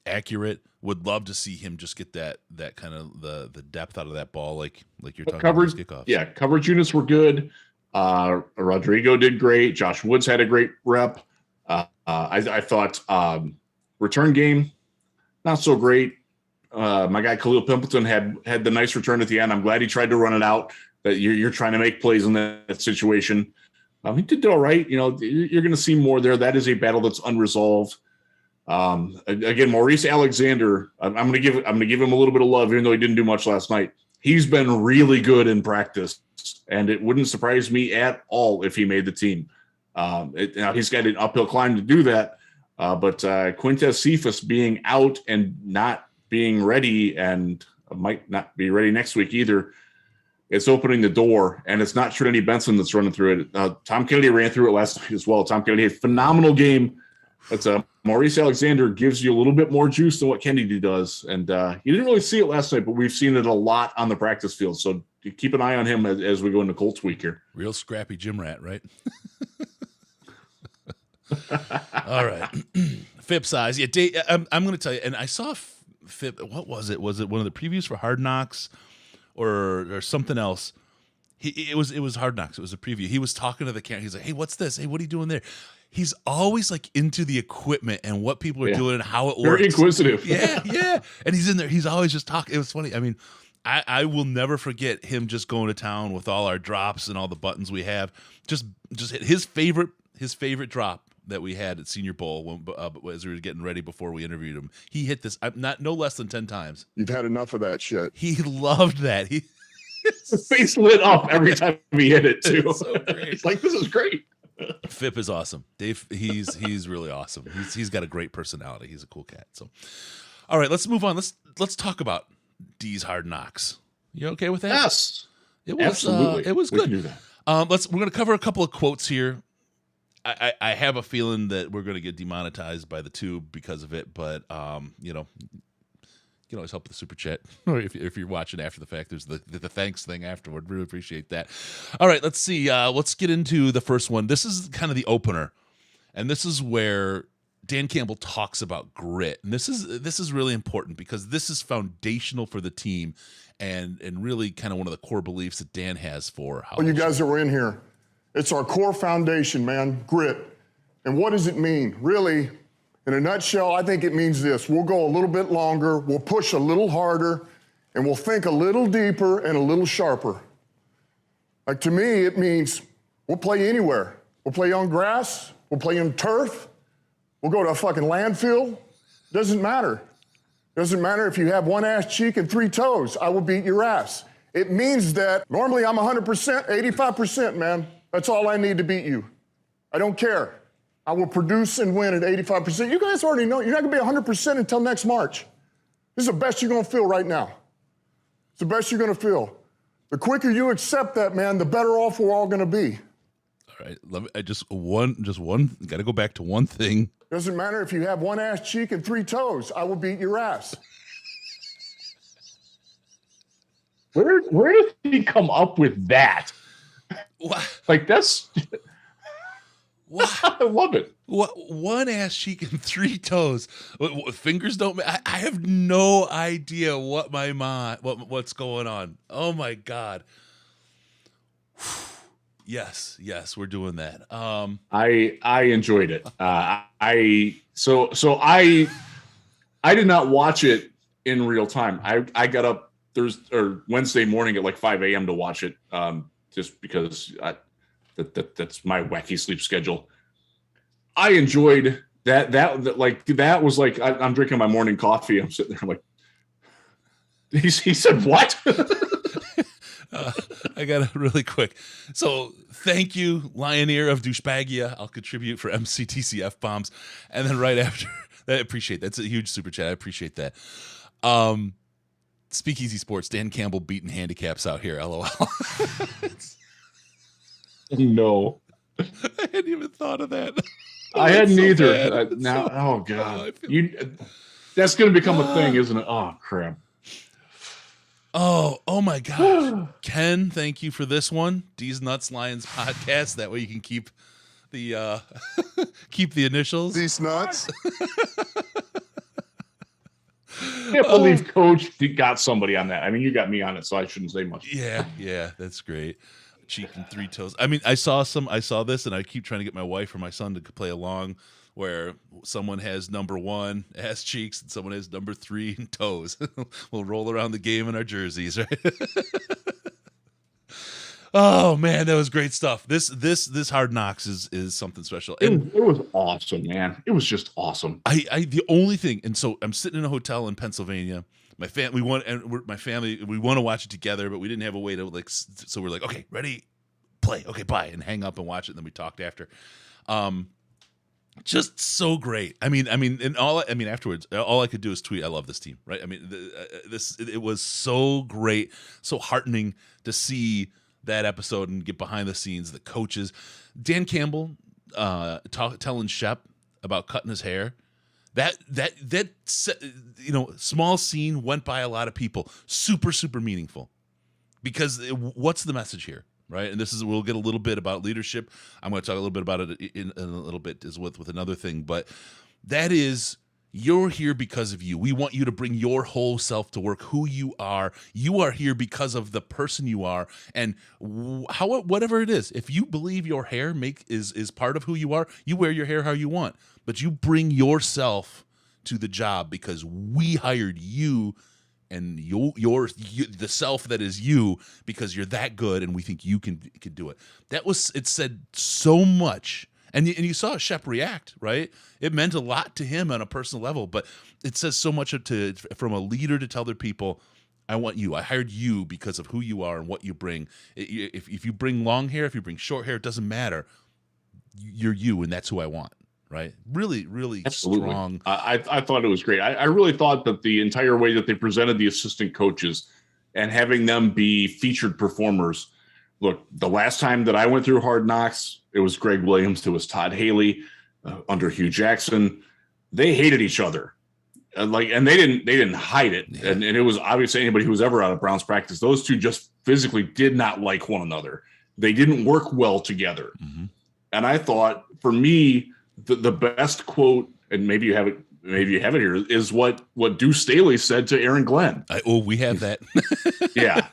accurate. Would love to see him just get that kind of the depth out of that ball, like you're talking about kickoffs. Yeah, coverage units were good. Rodrigo did great. Josh Woods had a great rep. I thought return game, not so great. My guy Khalil Pimpleton had the nice return at the end. I'm glad he tried to run it out. That you're trying to make plays in that situation. He did all right. You're going to see more there. That is a battle that's unresolved. Again, Maurice Alexander. I'm going to give him a little bit of love, even though he didn't do much last night. He's been really good in practice, and it wouldn't surprise me at all if he made the team. Now he's got an uphill climb to do that, but Quintez Cephas being out and not being ready, and might not be ready next week either, it's opening the door, and it's not Trinity Benson that's running through it. Tom Kennedy ran through it last night as well. Tom Kennedy had a phenomenal game. But Maurice Alexander gives you a little bit more juice than what Kennedy does, and you didn't really see it last night, but we've seen it a lot on the practice field, so keep an eye on him as we go into Colts week here. Real scrappy gym rat, right? All right. Phipp size. Yeah, Dave, I'm going to tell you, and I saw Phipp, what was it? Was it one of the previews for Hard Knocks or something else? It was Hard Knocks. It was a preview. He was talking to the camera. He's like, hey, what's this? Hey, what are you doing there? He's always like into the equipment and what people are doing and how it works. Very inquisitive. Yeah. And he's in there. He's always just talking. It was funny. I mean, I will never forget him just going to town with all our drops and all the buttons we have. Just hit his favorite drop that we had at Senior Bowl as we were getting ready before we interviewed him. He hit this no less than 10 times. You've had enough of that shit. He loved that. His face lit up every time he hit it too. It's so great. It's like, this is great. Phipp is awesome. Dave, he's really awesome. He's got a great personality. He's a cool cat. So, all right, let's move on. Let's talk about D's Hard Knocks. You okay with that? Yes, it was absolutely. It was we good. Can do that. We're going to cover a couple of quotes here. I have a feeling that we're going to get demonetized by the tube because of it, but you can always help with the super chat, or if you're watching after the fact, there's the thanks thing afterward. Really appreciate that. All right, let's see. Let's get into the first one. This is kind of the opener, and this is where Dan Campbell talks about grit, and this is really important because this is foundational for the team, and really kind of one of the core beliefs that Dan has for how. Well, you guys that were in here, it's our core foundation, man. Grit, and what does it mean, really? In a nutshell, I think it means this. We'll go a little bit longer, we'll push a little harder, and we'll think a little deeper and a little sharper. Like, to me, it means we'll play anywhere. We'll play on grass, we'll play on turf, we'll go to a fucking landfill. Doesn't matter. Doesn't matter if you have one ass cheek and three toes, I will beat your ass. It means that normally I'm 100%, 85%, man. That's all I need to beat you. I don't care. I will produce and win at 85%. You guys already know you're not gonna be 100% until next March. This is the best you're gonna feel right now. It's the best you're gonna feel. The quicker you accept that, man, the better off we're all gonna be. All right, let me just one. Got to go back to one thing. Doesn't matter if you have one ass cheek and three toes. I will beat your ass. Where did he come up with that? What? Like, that's. What? I love it. What? One ass cheek and three toes. Fingers don't. I have no idea what what's going on. Oh my God. Yes, we're doing that. I enjoyed it. I did not watch it in real time. I got up Wednesday morning at like 5 a.m. to watch it, just because that's my wacky sleep schedule. I enjoyed that. That was like I'm drinking my morning coffee. I'm sitting there. I'm like, he said what? I got it really quick. So thank you, Lion Ear of Douchebagia. I'll contribute for MCTCF bombs. And then right after, I appreciate that. That's a huge super chat. I appreciate that. Speakeasy Sports, Dan Campbell beating handicaps out here. LOL. No. I hadn't even thought of that. I hadn't either. Oh, God. That's going to become a thing, isn't it? Oh, crap. Oh my gosh. Ken, thank you for this one. D's Nuts Lions podcast. That way you can keep the keep the initials. These nuts. I can't believe Coach got somebody on that. I mean, you got me on it, so I shouldn't say much. Yeah, that's great. Cheek and three toes. I mean, I saw this, and I keep trying to get my wife or my son to play along, where someone has number 1 ass cheeks and someone has number 3 and toes. We'll roll around the game in our jerseys, right? Oh man, that was great stuff. This Hard Knocks is something special. And it was awesome, man. It was just awesome. The only thing, and so I'm sitting in a hotel in Pennsylvania. My family we want to watch it together, but we didn't have a way to so we're like, okay, ready, play, okay, bye, and hang up and watch it. And then we talked after. Just so great. I mean, afterwards, all I could do is tweet, "I love this team." Right? I mean, it was so great, so heartening to see that episode and get behind the scenes, the coaches, Dan Campbell telling Shep about cutting his hair. That small scene went by a lot of people. Super, super meaningful. Because what's the message here, right? And we'll get a little bit about leadership. I'm going to talk a little bit about it in a little bit as with another thing. But that is, you're here because of you. We want you to bring your whole self to work, who you are. You are here because of the person you are. And whatever it is, if you believe your hair is part of who you are, you wear your hair how you want. But you bring yourself to the job because we hired you, and the self that is you, because you're that good and we think you can do it. It said so much. And you saw Shep react, right? It meant a lot to him on a personal level, but it says so much from a leader to tell their people, I want you. I hired you because of who you are and what you bring. If you bring long hair, if you bring short hair, it doesn't matter. You're you, and that's who I want, right? Really, really Absolutely. Strong. I thought it was great. I really thought that the entire way that they presented the assistant coaches and having them be featured performers. Look, the last time that I went through Hard Knocks, it was Greg Williams, it was Todd Haley under Hugh Jackson. They hated each other, and they didn't hide it. Yeah. And it was obvious to anybody who was ever out of Browns practice. Those two just physically did not like one another. They didn't work well together. Mm-hmm. And I thought, for me, the best quote, and maybe you have it here, is what Deuce Staley said to Aaron Glenn. We have that. Yeah.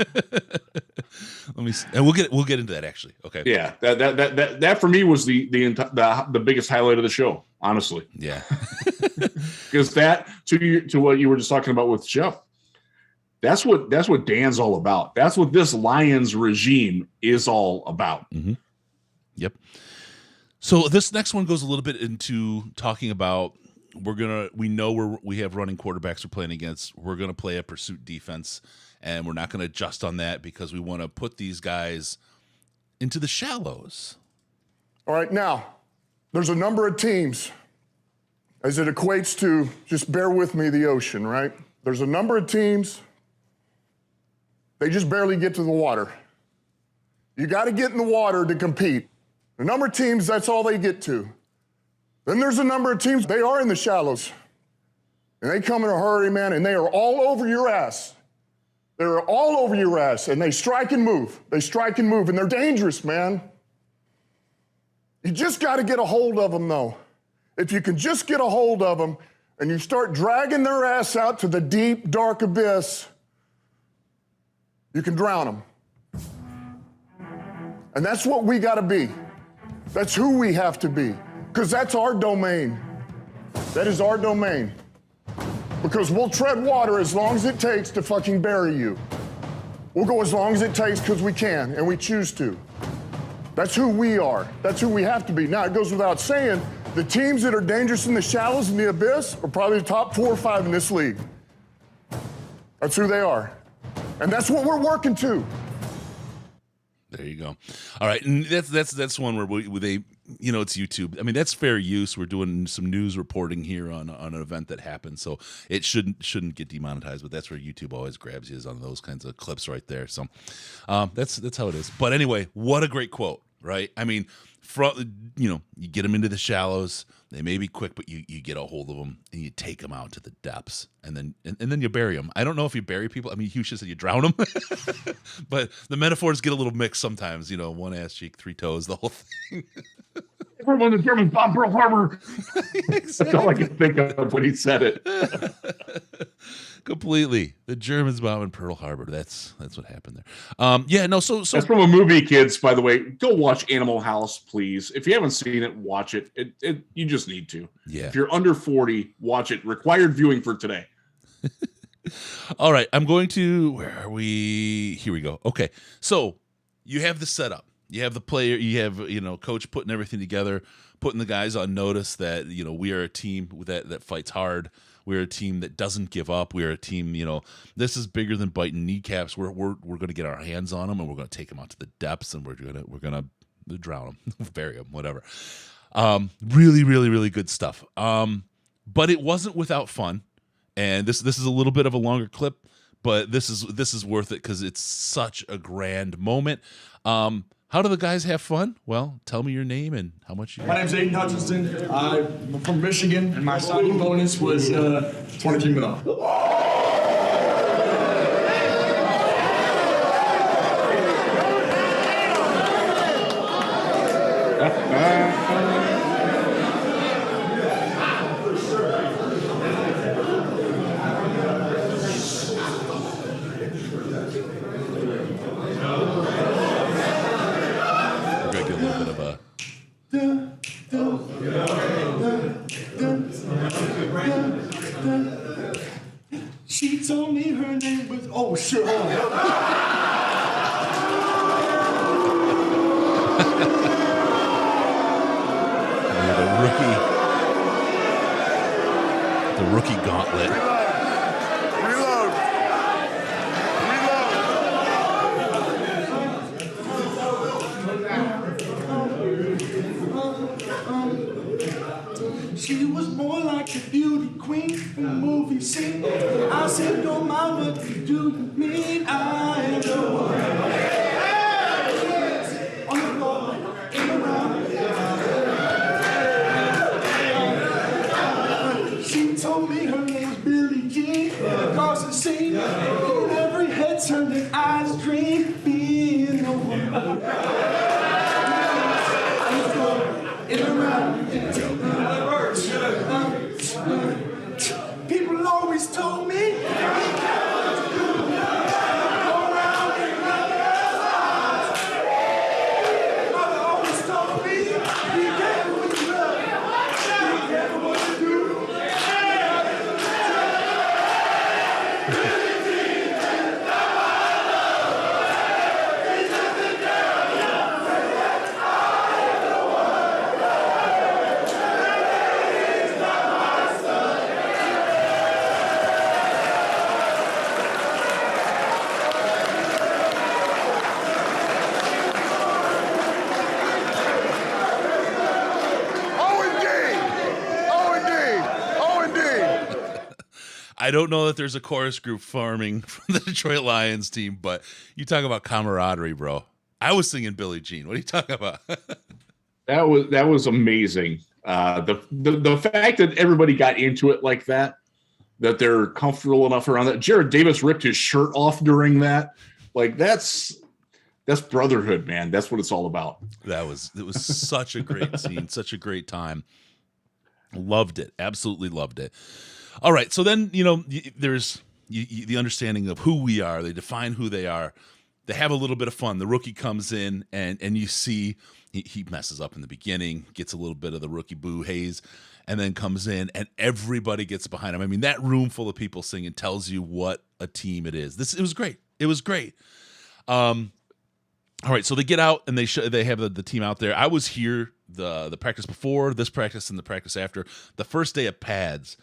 Let me see. And we'll get into that actually. Okay. Yeah. That for me was the biggest highlight of the show, honestly. Yeah. Because that to what you were just talking about with Jeff, that's what Dan's all about. That's what this Lions regime is all about. Mm-hmm. Yep. So this next one goes a little bit into talking about we know we have running quarterbacks we're playing against. We're going to play a pursuit defense, and we're not going to adjust on that because we want to put these guys into the shallows. All right, now, there's a number of teams as it equates to, just bear with me, the ocean, right? There's a number of teams, they just barely get to the water. You got to get in the water to compete. The number of teams, that's all they get to. Then there's a number of teams, they are in the shallows. And they come in a hurry, man, and they are all over your ass. They're all over your ass, and they strike and move. They strike and move, and they're dangerous, man. You just got to get a hold of them, though. If you can just get a hold of them and you start dragging their ass out to the deep, dark abyss, you can drown them. And that's what we got to be. That's who we have to be, because that's our domain. That is our domain. Because we'll tread water as long as it takes to fucking bury you. We'll go as long as it takes because we can and we choose to. That's who we are. That's who we have to be. Now, it goes without saying, the teams that are dangerous in the shallows and the abyss are probably the top 4 or 5 in this league. That's who they are. And that's what we're working to. There you go. All right, and that's one where they, it's YouTube. I mean, that's fair use. We're doing some news reporting here on an event that happened, so it shouldn't get demonetized. But that's where YouTube always grabs you, is on those kinds of clips right there. So that's how it is. But anyway, what a great quote, right? I mean, you get them into the shallows. They may be quick, but you get a hold of them and you take them out to the depths, and then you bury them. I don't know if you bury people. I mean, Hugh just said you drown them, but the metaphors get a little mixed sometimes. One ass cheek, 3 toes, the whole thing. Everyone, the Germans bombed Pearl Harbor. That's all I can think of when he said it. Completely, the Germans bombing Pearl Harbor. That's what happened there. So that's from a movie, kids. By the way, go watch Animal House, please. If you haven't seen it, watch it. You just need to. Yeah. If you're under 40, watch it. Required viewing for today. All right, I'm going to. Where are we? Here we go. Okay, so you have the setup. You have the player. You have coach putting everything together, putting the guys on notice that we are a team that fights hard. We're a team that doesn't give up. We're a team, this is bigger than biting kneecaps. We're going to get our hands on them, and we're going to take them out to the depths, and we're going to drown them, bury them, whatever. Really, really, really good stuff. But it wasn't without fun, and this is a little bit of a longer clip, but this is worth it because it's such a grand moment. How do the guys have fun? Well, tell me your name and how much you. My name's Aiden Hutchinson. I'm from Michigan, and my signing bonus was $23 million. She told me her name was, oh shit, hold the rookie gauntlet. Reload. She was more like a beauty queen from the movie scene. I said, don't mind what you do, you mean I am the one. On the floor, in the round. She told me her name's Billie Jean. Across the scene, every head turned and eyes dream being the one. In the round. People always told me. Mother always told me. Be careful what you love. Be careful what you do. I don't know that there's a chorus group forming from the Detroit Lions team, but you talk about camaraderie, bro. I was singing Billie Jean. What are you talking about? That was amazing. The fact that everybody got into it like that they're comfortable enough around that. Jared Davis ripped his shirt off during that. Like that's brotherhood, man. That's what it's all about. It was such a great scene, such a great time. Loved it. Absolutely loved it. All right. So then, there's the understanding of who we are. They define who they are. they have a little bit of fun. The rookie comes in, and you see he messes up in the beginning, gets a little bit of the rookie boo haze, and then comes in, and everybody gets behind him. I mean, that room full of people singing tells you what a team it is. It was great. It was great. All right, so they get out, and they have the team out there. I was here the practice before, this practice, and the practice after. The first day of pads.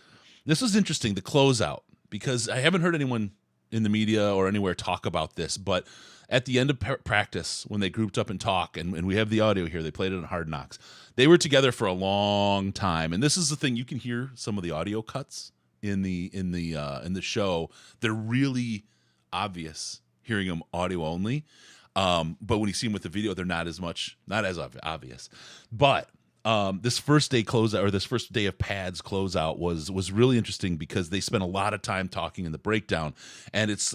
This was interesting, the closeout, because I haven't heard anyone in the media or anywhere talk about this, but at the end of practice, when they grouped up and talk, and we have the audio here, they played it on Hard Knocks. They were together for a long time, and this is the thing, you can hear some of the audio cuts in the show. They're really obvious hearing them audio only, but when you see them with the video, they're not as obvious. But this first day closeout, or this first day of pads closeout, was really interesting because they spent a lot of time talking in the breakdown, and it's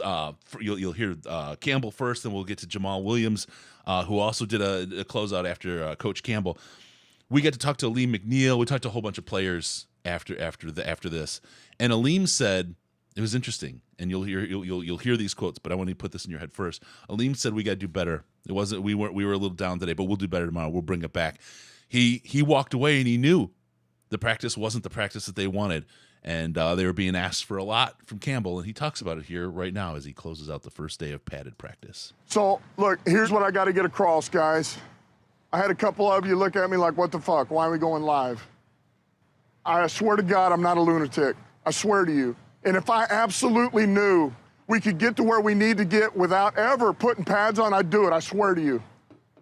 you'll hear Campbell first, then we'll get to Jamal Williams, who also did a closeout after Coach Campbell. We get to talk to Aleem McNeil. We talked to a whole bunch of players after this, and Aleem said it was interesting, and you'll hear these quotes, but I want to put this in your head first. Aleem said we got to do better. We were a little down today, but we'll do better tomorrow. We'll bring it back. He walked away, and he knew the practice wasn't the practice that they wanted, and they were being asked for a lot from Campbell, and he talks about it here right now as he closes out the first day of padded practice. So, look, here's what I got to get across, guys. I had a couple of you look at me like, what the fuck? Why are we going live? I swear to God, I'm not a lunatic. I swear to you. And if I absolutely knew we could get to where we need to get without ever putting pads on, I'd do it. I swear to you.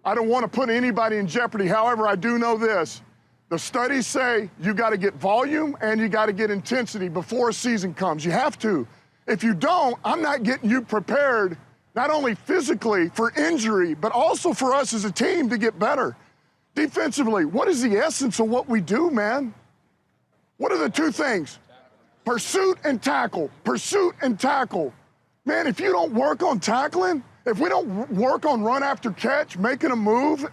I don't want to put anybody in jeopardy. However, I do know this. The studies say you got to get volume and you got to get intensity before a season comes. You have to. If you don't, I'm not getting you prepared, not only physically for injury, but also for us as a team to get better. Defensively, what is the essence of what we do, man? What are the two things? Pursuit and tackle. Pursuit and tackle. Man, if you don't work on tackling, if we don't work on run after catch, making a move,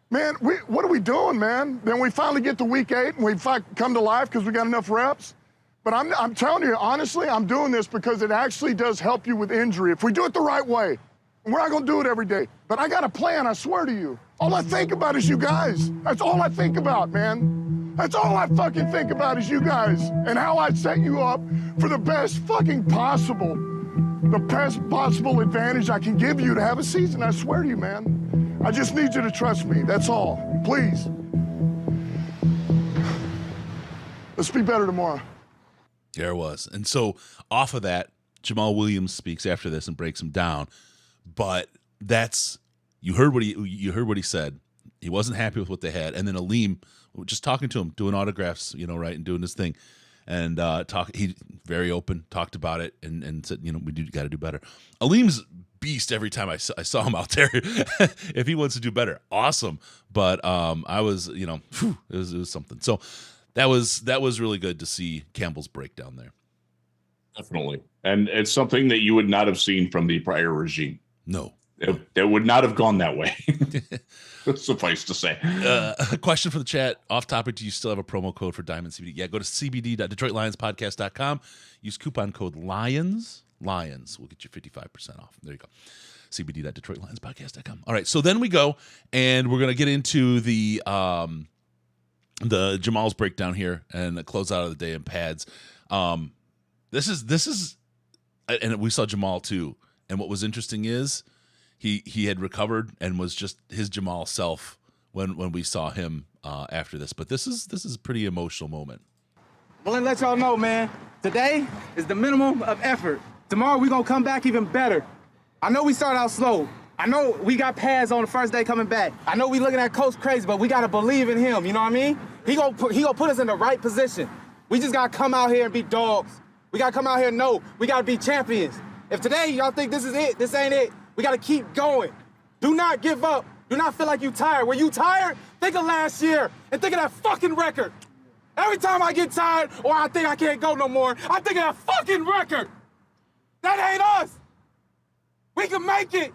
man, what are we doing, man? Then we finally get to week 8 and we come to life because we got enough reps. But I'm telling you, honestly, I'm doing this because it actually does help you with injury if we do it the right way. And we're not going to do it every day. But I got a plan, I swear to you. All I think about is you guys. That's all I think about, man. That's all I fucking think about is you guys and how I set you up for the best fucking possible. The best possible advantage I can give you to have a season, I swear to you, man. I just need you to trust me, that's all. Please. Let's be better tomorrow. There it was. And so off of that, Jamal Williams speaks after this and breaks him down. But you heard what he said. He wasn't happy with what they had. And then Aleem, just talking to him, doing autographs, right, and doing his thing. And he very open, talked about it, and said, we got to do better. Aleem's beast every time I saw him out there. If he wants to do better, awesome. But I was, it was something. So that was really good to see Campbell's breakdown there. Definitely, and it's something that you would not have seen from the prior regime. No, it would not have gone that way. Suffice to say. A question for the chat. Off topic, do you still have a promo code for Diamond CBD? Yeah, go to cbd.detroitlionspodcast.com. Use coupon code LIONS. Lions will get you 55% off. There you go. cbd.detroitlionspodcast.com. All right, so then we go, and we're going to get into the Jamal's breakdown here and the close out of the day in pads. This is, and we saw Jamal too. And what was interesting is he had recovered and was just his Jamal self when we saw him after this. But this is a pretty emotional moment. Well, let y'all know, man, today is the minimum of effort. Tomorrow we're going to come back even better. I know we started out slow. I know we got pads on the first day coming back. I know we looking at Coach crazy, but we got to believe in him, you know what I mean? He gonna put us in the right position. We just got to come out here and be dogs. We got to come out here and know we got to be champions. If today y'all think this is it, this ain't it, we got to keep going. Do not give up. Do not feel like you tired. When you tired, think of last year and think of that fucking record. Every time I get tired or I think I can't go no more, I think of that fucking record. That ain't us. We can make it.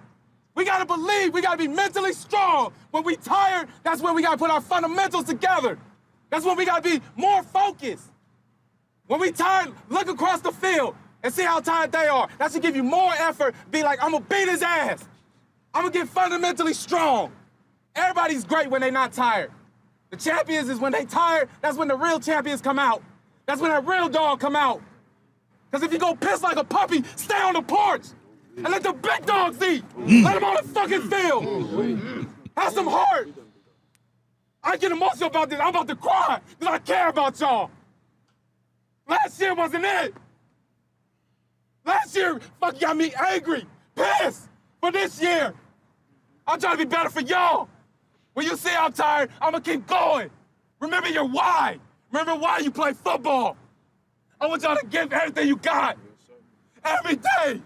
We got to believe. We got to be mentally strong. When we tired, that's when we got to put our fundamentals together. That's when we got to be more focused. When we tired, look across the field and see how tired they are. That should give you more effort. Be like, I'm going to beat his ass. I'm going to get fundamentally strong. Everybody's great when they're not tired. The champions is when they tired, that's when the real champions come out. That's when that real dog come out. Because if you go piss like a puppy, stay on the porch and let the big dogs eat. Let them on the fucking field. Have some heart. I get emotional about this. I'm about to cry because I care about y'all. Last year wasn't it. Last year fucking got me angry, pissed. For this year, I'm trying to be better for y'all. When you say I'm tired, I'm gonna keep going. Remember your why. Remember why you play football. I want y'all to give everything you got. Every day.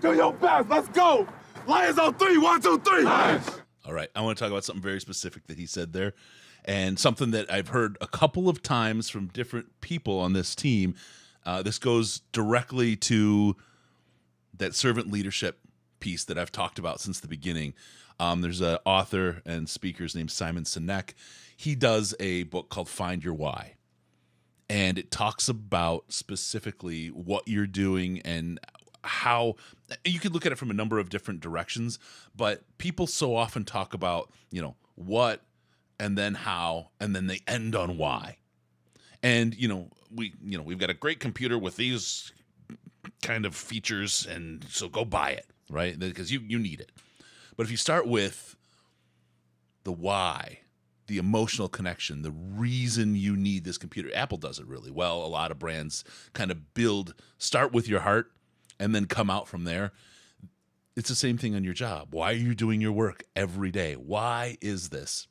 Do your best. Let's go. Lions on 3. 1, 2, 3. Lions. All right. I want to talk about something very specific that he said there, and something that I've heard a couple of times from different people on this team. This goes directly to that servant leadership piece that I've talked about since the beginning. There's an author and speaker named Simon Sinek. He does a book called Find Your Why. And it talks about specifically what you're doing and how you could look at it from a number of different directions, but people so often talk about, what and then how, and then they end on why. And, we've got a great computer with these kind of features, and so go buy it, right? Because you need it. But if you start with the why, the emotional connection, the reason you need this computer, Apple does it really well. A lot of brands kind of start with your heart and then come out from there. It's the same thing on your job. Why are you doing your work every day? Why is this?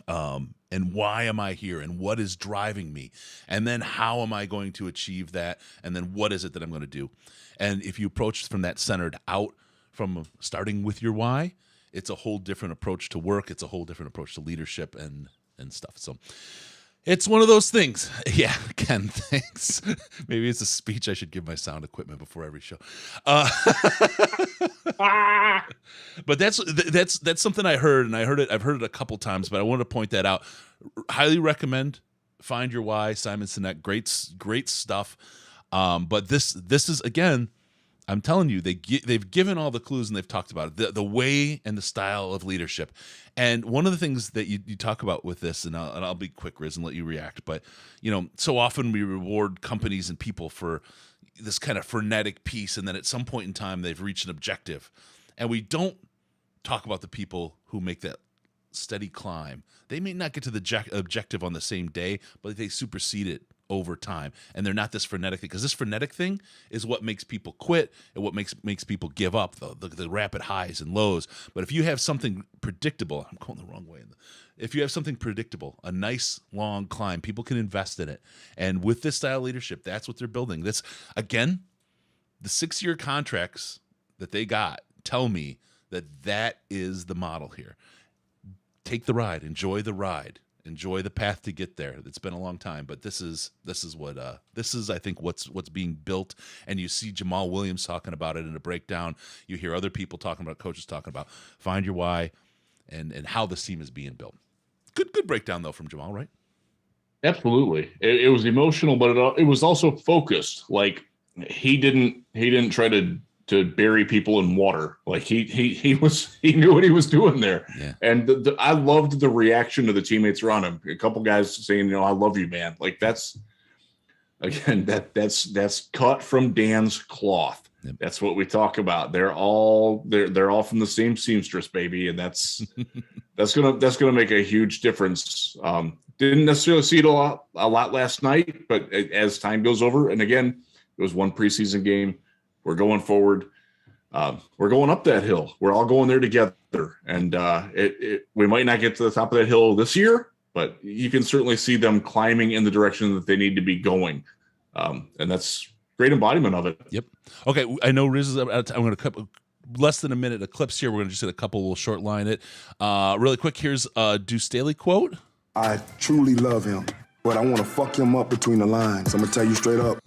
And why am I here? And what is driving me? And then how am I going to achieve that? And then what is it that I'm going to do? And if you approach from that centered out, from starting with your why, it's a whole different approach to work. It's a whole different approach to leadership and stuff. So it's one of those things. Yeah, Ken, thanks. Maybe it's a speech I should give my sound equipment before every show. But that's something I heard, and I've heard it a couple times, but I want to point that out. Highly recommend Find Your Why, Simon Sinek. Great stuff. But this is, again, I'm telling you, they've given all the clues and they've talked about it, the way and the style of leadership. And one of the things that you talk about with this, and I'll be quick, Riz, and let you react, but so often we reward companies and people for this kind of frenetic piece, and then at some point in time they've reached an objective, and we don't talk about the people who make that steady climb. They may not get to the objective on the same day, but they supersede it over time, and they're not this frenetic thing, because this frenetic thing is what makes people quit and what makes people give up, the rapid highs and lows. But if you have something predictable, I'm going the wrong way. If you have something predictable, a nice long climb, people can invest in it. And with this style of leadership, that's what they're building. This, again, the 6-year contracts that they got tell me that is the model here. Take the ride, enjoy the ride. Enjoy the path to get there. It's been a long time, but this is I think what's being built. And you see Jamal Williams talking about it in a breakdown. You hear other people talking about, coaches talking about Find Your Why and how this team is being built. Good breakdown though from Jamal, right? Absolutely. It was emotional, but it was also focused. Like he didn't try to bury people in water. Like he knew what he was doing there. Yeah. And I loved the reaction of the teammates around him. A couple guys saying, I love you, man. Like that's cut from Dan's cloth. Yep. That's what we talk about. They're all from the same seamstress, baby. And that's gonna make a huge difference. Didn't necessarily see it a lot last night, but as time goes over, and again, it was one preseason game. We're going forward. We're going up that hill. We're all going there together. And we might not get to the top of that hill this year, but you can certainly see them climbing in the direction that they need to be going. And that's great embodiment of it. Yep. Okay, I know Riz is out of time. I'm going to cut less than a minute of clips here. We're going to just hit a couple. We'll short line it. Really quick, here's a Deuce Staley quote. I truly love him, but I want to fuck him up between the lines. I'm going to tell you straight up.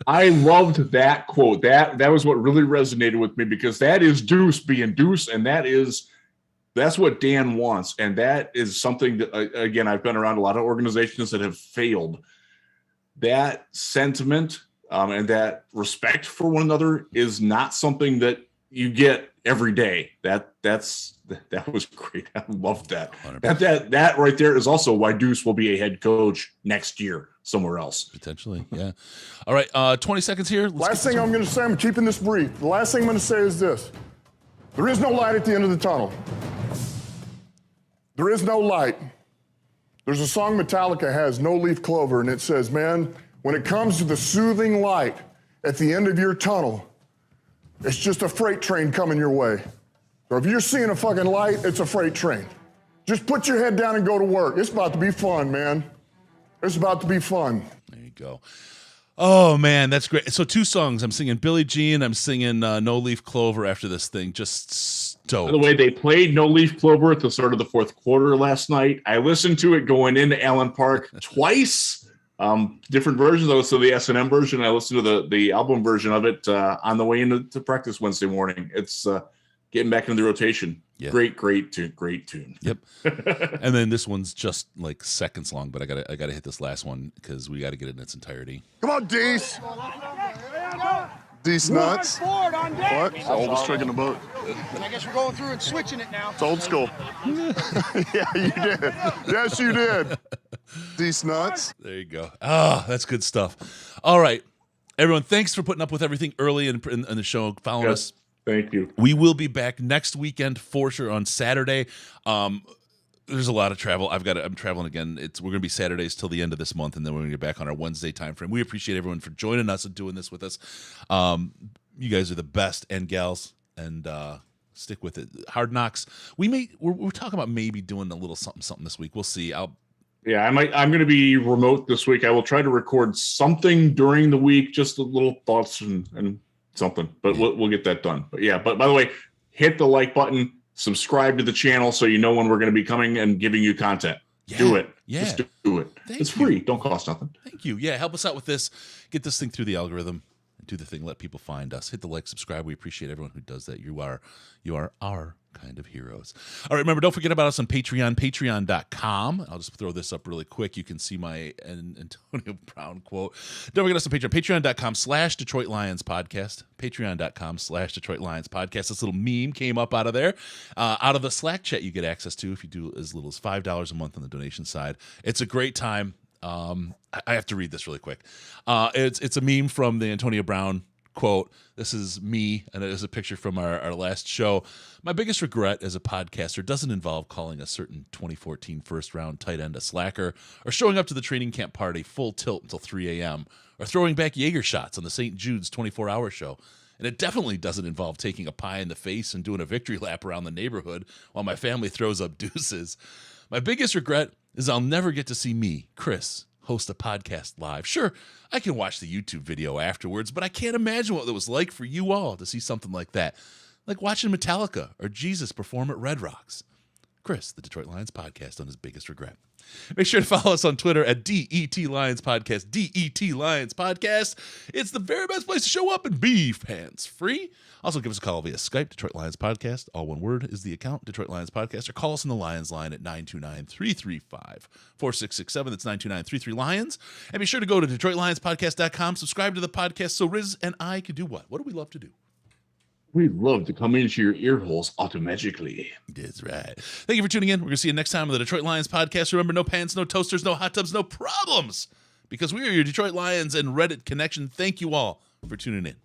I loved that quote. That was what really resonated with me, because that is Deuce being Deuce, and that's what Dan wants. And that is something that, again, I've been around a lot of organizations that have failed. that sentiment and that respect for one another is not something that you get every day. That was great. I loved that. That right there is also why Deuce will be a head coach next year somewhere else. Potentially, yeah. All right, 20 seconds here. Last thing I'm going to say, I'm keeping this brief. The last thing I'm going to say is this. There is no light at the end of the tunnel. There is no light. There's a song Metallica has, No Leaf Clover, and it says, man, when it comes to the soothing light at the end of your tunnel, it's just a freight train coming your way. So if you're seeing a fucking light, it's a freight train. Just put your head down and go to work. It's about to be fun, man. It's about to be fun. There you go. Oh, man, that's great. So 2 songs. I'm singing Billie Jean. I'm singing No Leaf Clover after this thing. Just stoked. By the way, they played No Leaf Clover at the start of the fourth quarter last night. I listened to it going into Allen Park twice. Different versions. I listened to the S&M version. I listened to the album version of it on the way into practice Wednesday morning. It's getting back into the rotation. Yeah. Great tune. Yep. And then this one's just like seconds long, but I gotta hit this last one because we got to get it in its entirety. Come on, Dees. Dees nuts. What? It's the oldest trick in the book. And I guess we're going through and switching it now. It's old school. Yeah, you did. Yes, you did. Dees nuts. There you go. Oh, that's good stuff. All right, everyone, thanks for putting up with everything early in the show, following us. Thank you. We will be back next weekend for sure on Saturday. There's a lot of travel. I'm traveling again. We're going to be Saturdays till the end of this month, and then we're going to get back on our Wednesday time frame. We appreciate everyone for joining us and doing this with us. You guys are the best and gals, and stick with it. Hard Knocks. We're talking about maybe doing a little something this week. We'll see. I'm going to be remote this week. I will try to record something during the week, just a little thoughts and something, but we'll get that done. But yeah, but by the way, hit the like button, subscribe to the channel so you know when we're going to be coming and giving you content. Yeah. Do it. Yeah. Just do it. It's free. Don't cost nothing. Thank you. Yeah, help us out with this. Get this thing through the algorithm. Do the thing. Let people find us. Hit the like, subscribe. We appreciate everyone who does that. You are our kind of heroes. All right, remember, don't forget about us on Patreon, patreon.com. I'll just throw this up really quick. You can see my Antonio Brown quote. Don't forget us on Patreon, patreon.com/Detroit Lions podcast, patreon.com/Detroit Lions podcast. This little meme came up out of there, out of the Slack chat you get access to if you do as little as $5 a month on the donation side. It's a great time. I have to read this really quick. It's a meme from the Antonio Brown quote. This is me, and it is a picture from our last show. My biggest regret as a podcaster doesn't involve calling a certain 2014 first-round tight end a slacker, or showing up to the training camp party full tilt until 3 a.m., or throwing back Jaeger shots on the St. Jude's 24-hour show. And it definitely doesn't involve taking a pie in the face and doing a victory lap around the neighborhood while my family throws up deuces. My biggest regret is I'll never get to see me, Chris, host a podcast live. Sure, I can watch the YouTube video afterwards, but I can't imagine what it was like for you all to see something like that. Like watching Metallica or Jesus perform at Red Rocks. Chris, the Detroit Lions podcast, on his biggest regret. Make sure to follow us on Twitter at DET Lions Podcast, DET Lions Podcast. It's the very best place to show up and be hands-free. Also, give us a call via Skype, Detroit Lions Podcast. All one word is the account, Detroit Lions Podcast, or call us on the Lions line at 929-335-4667. That's 929-33-LIONS. And be sure to go to DetroitLionsPodcast.com, subscribe to the podcast so Riz and I can do what? What do we love to do? We love to come into your ear holes automatically. That's right. Thank you for tuning in. We're going to see you next time on the Detroit Lions podcast. Remember, no pants, no toasters, no hot tubs, no problems, because we are your Detroit Lions and Reddit connection. Thank you all for tuning in.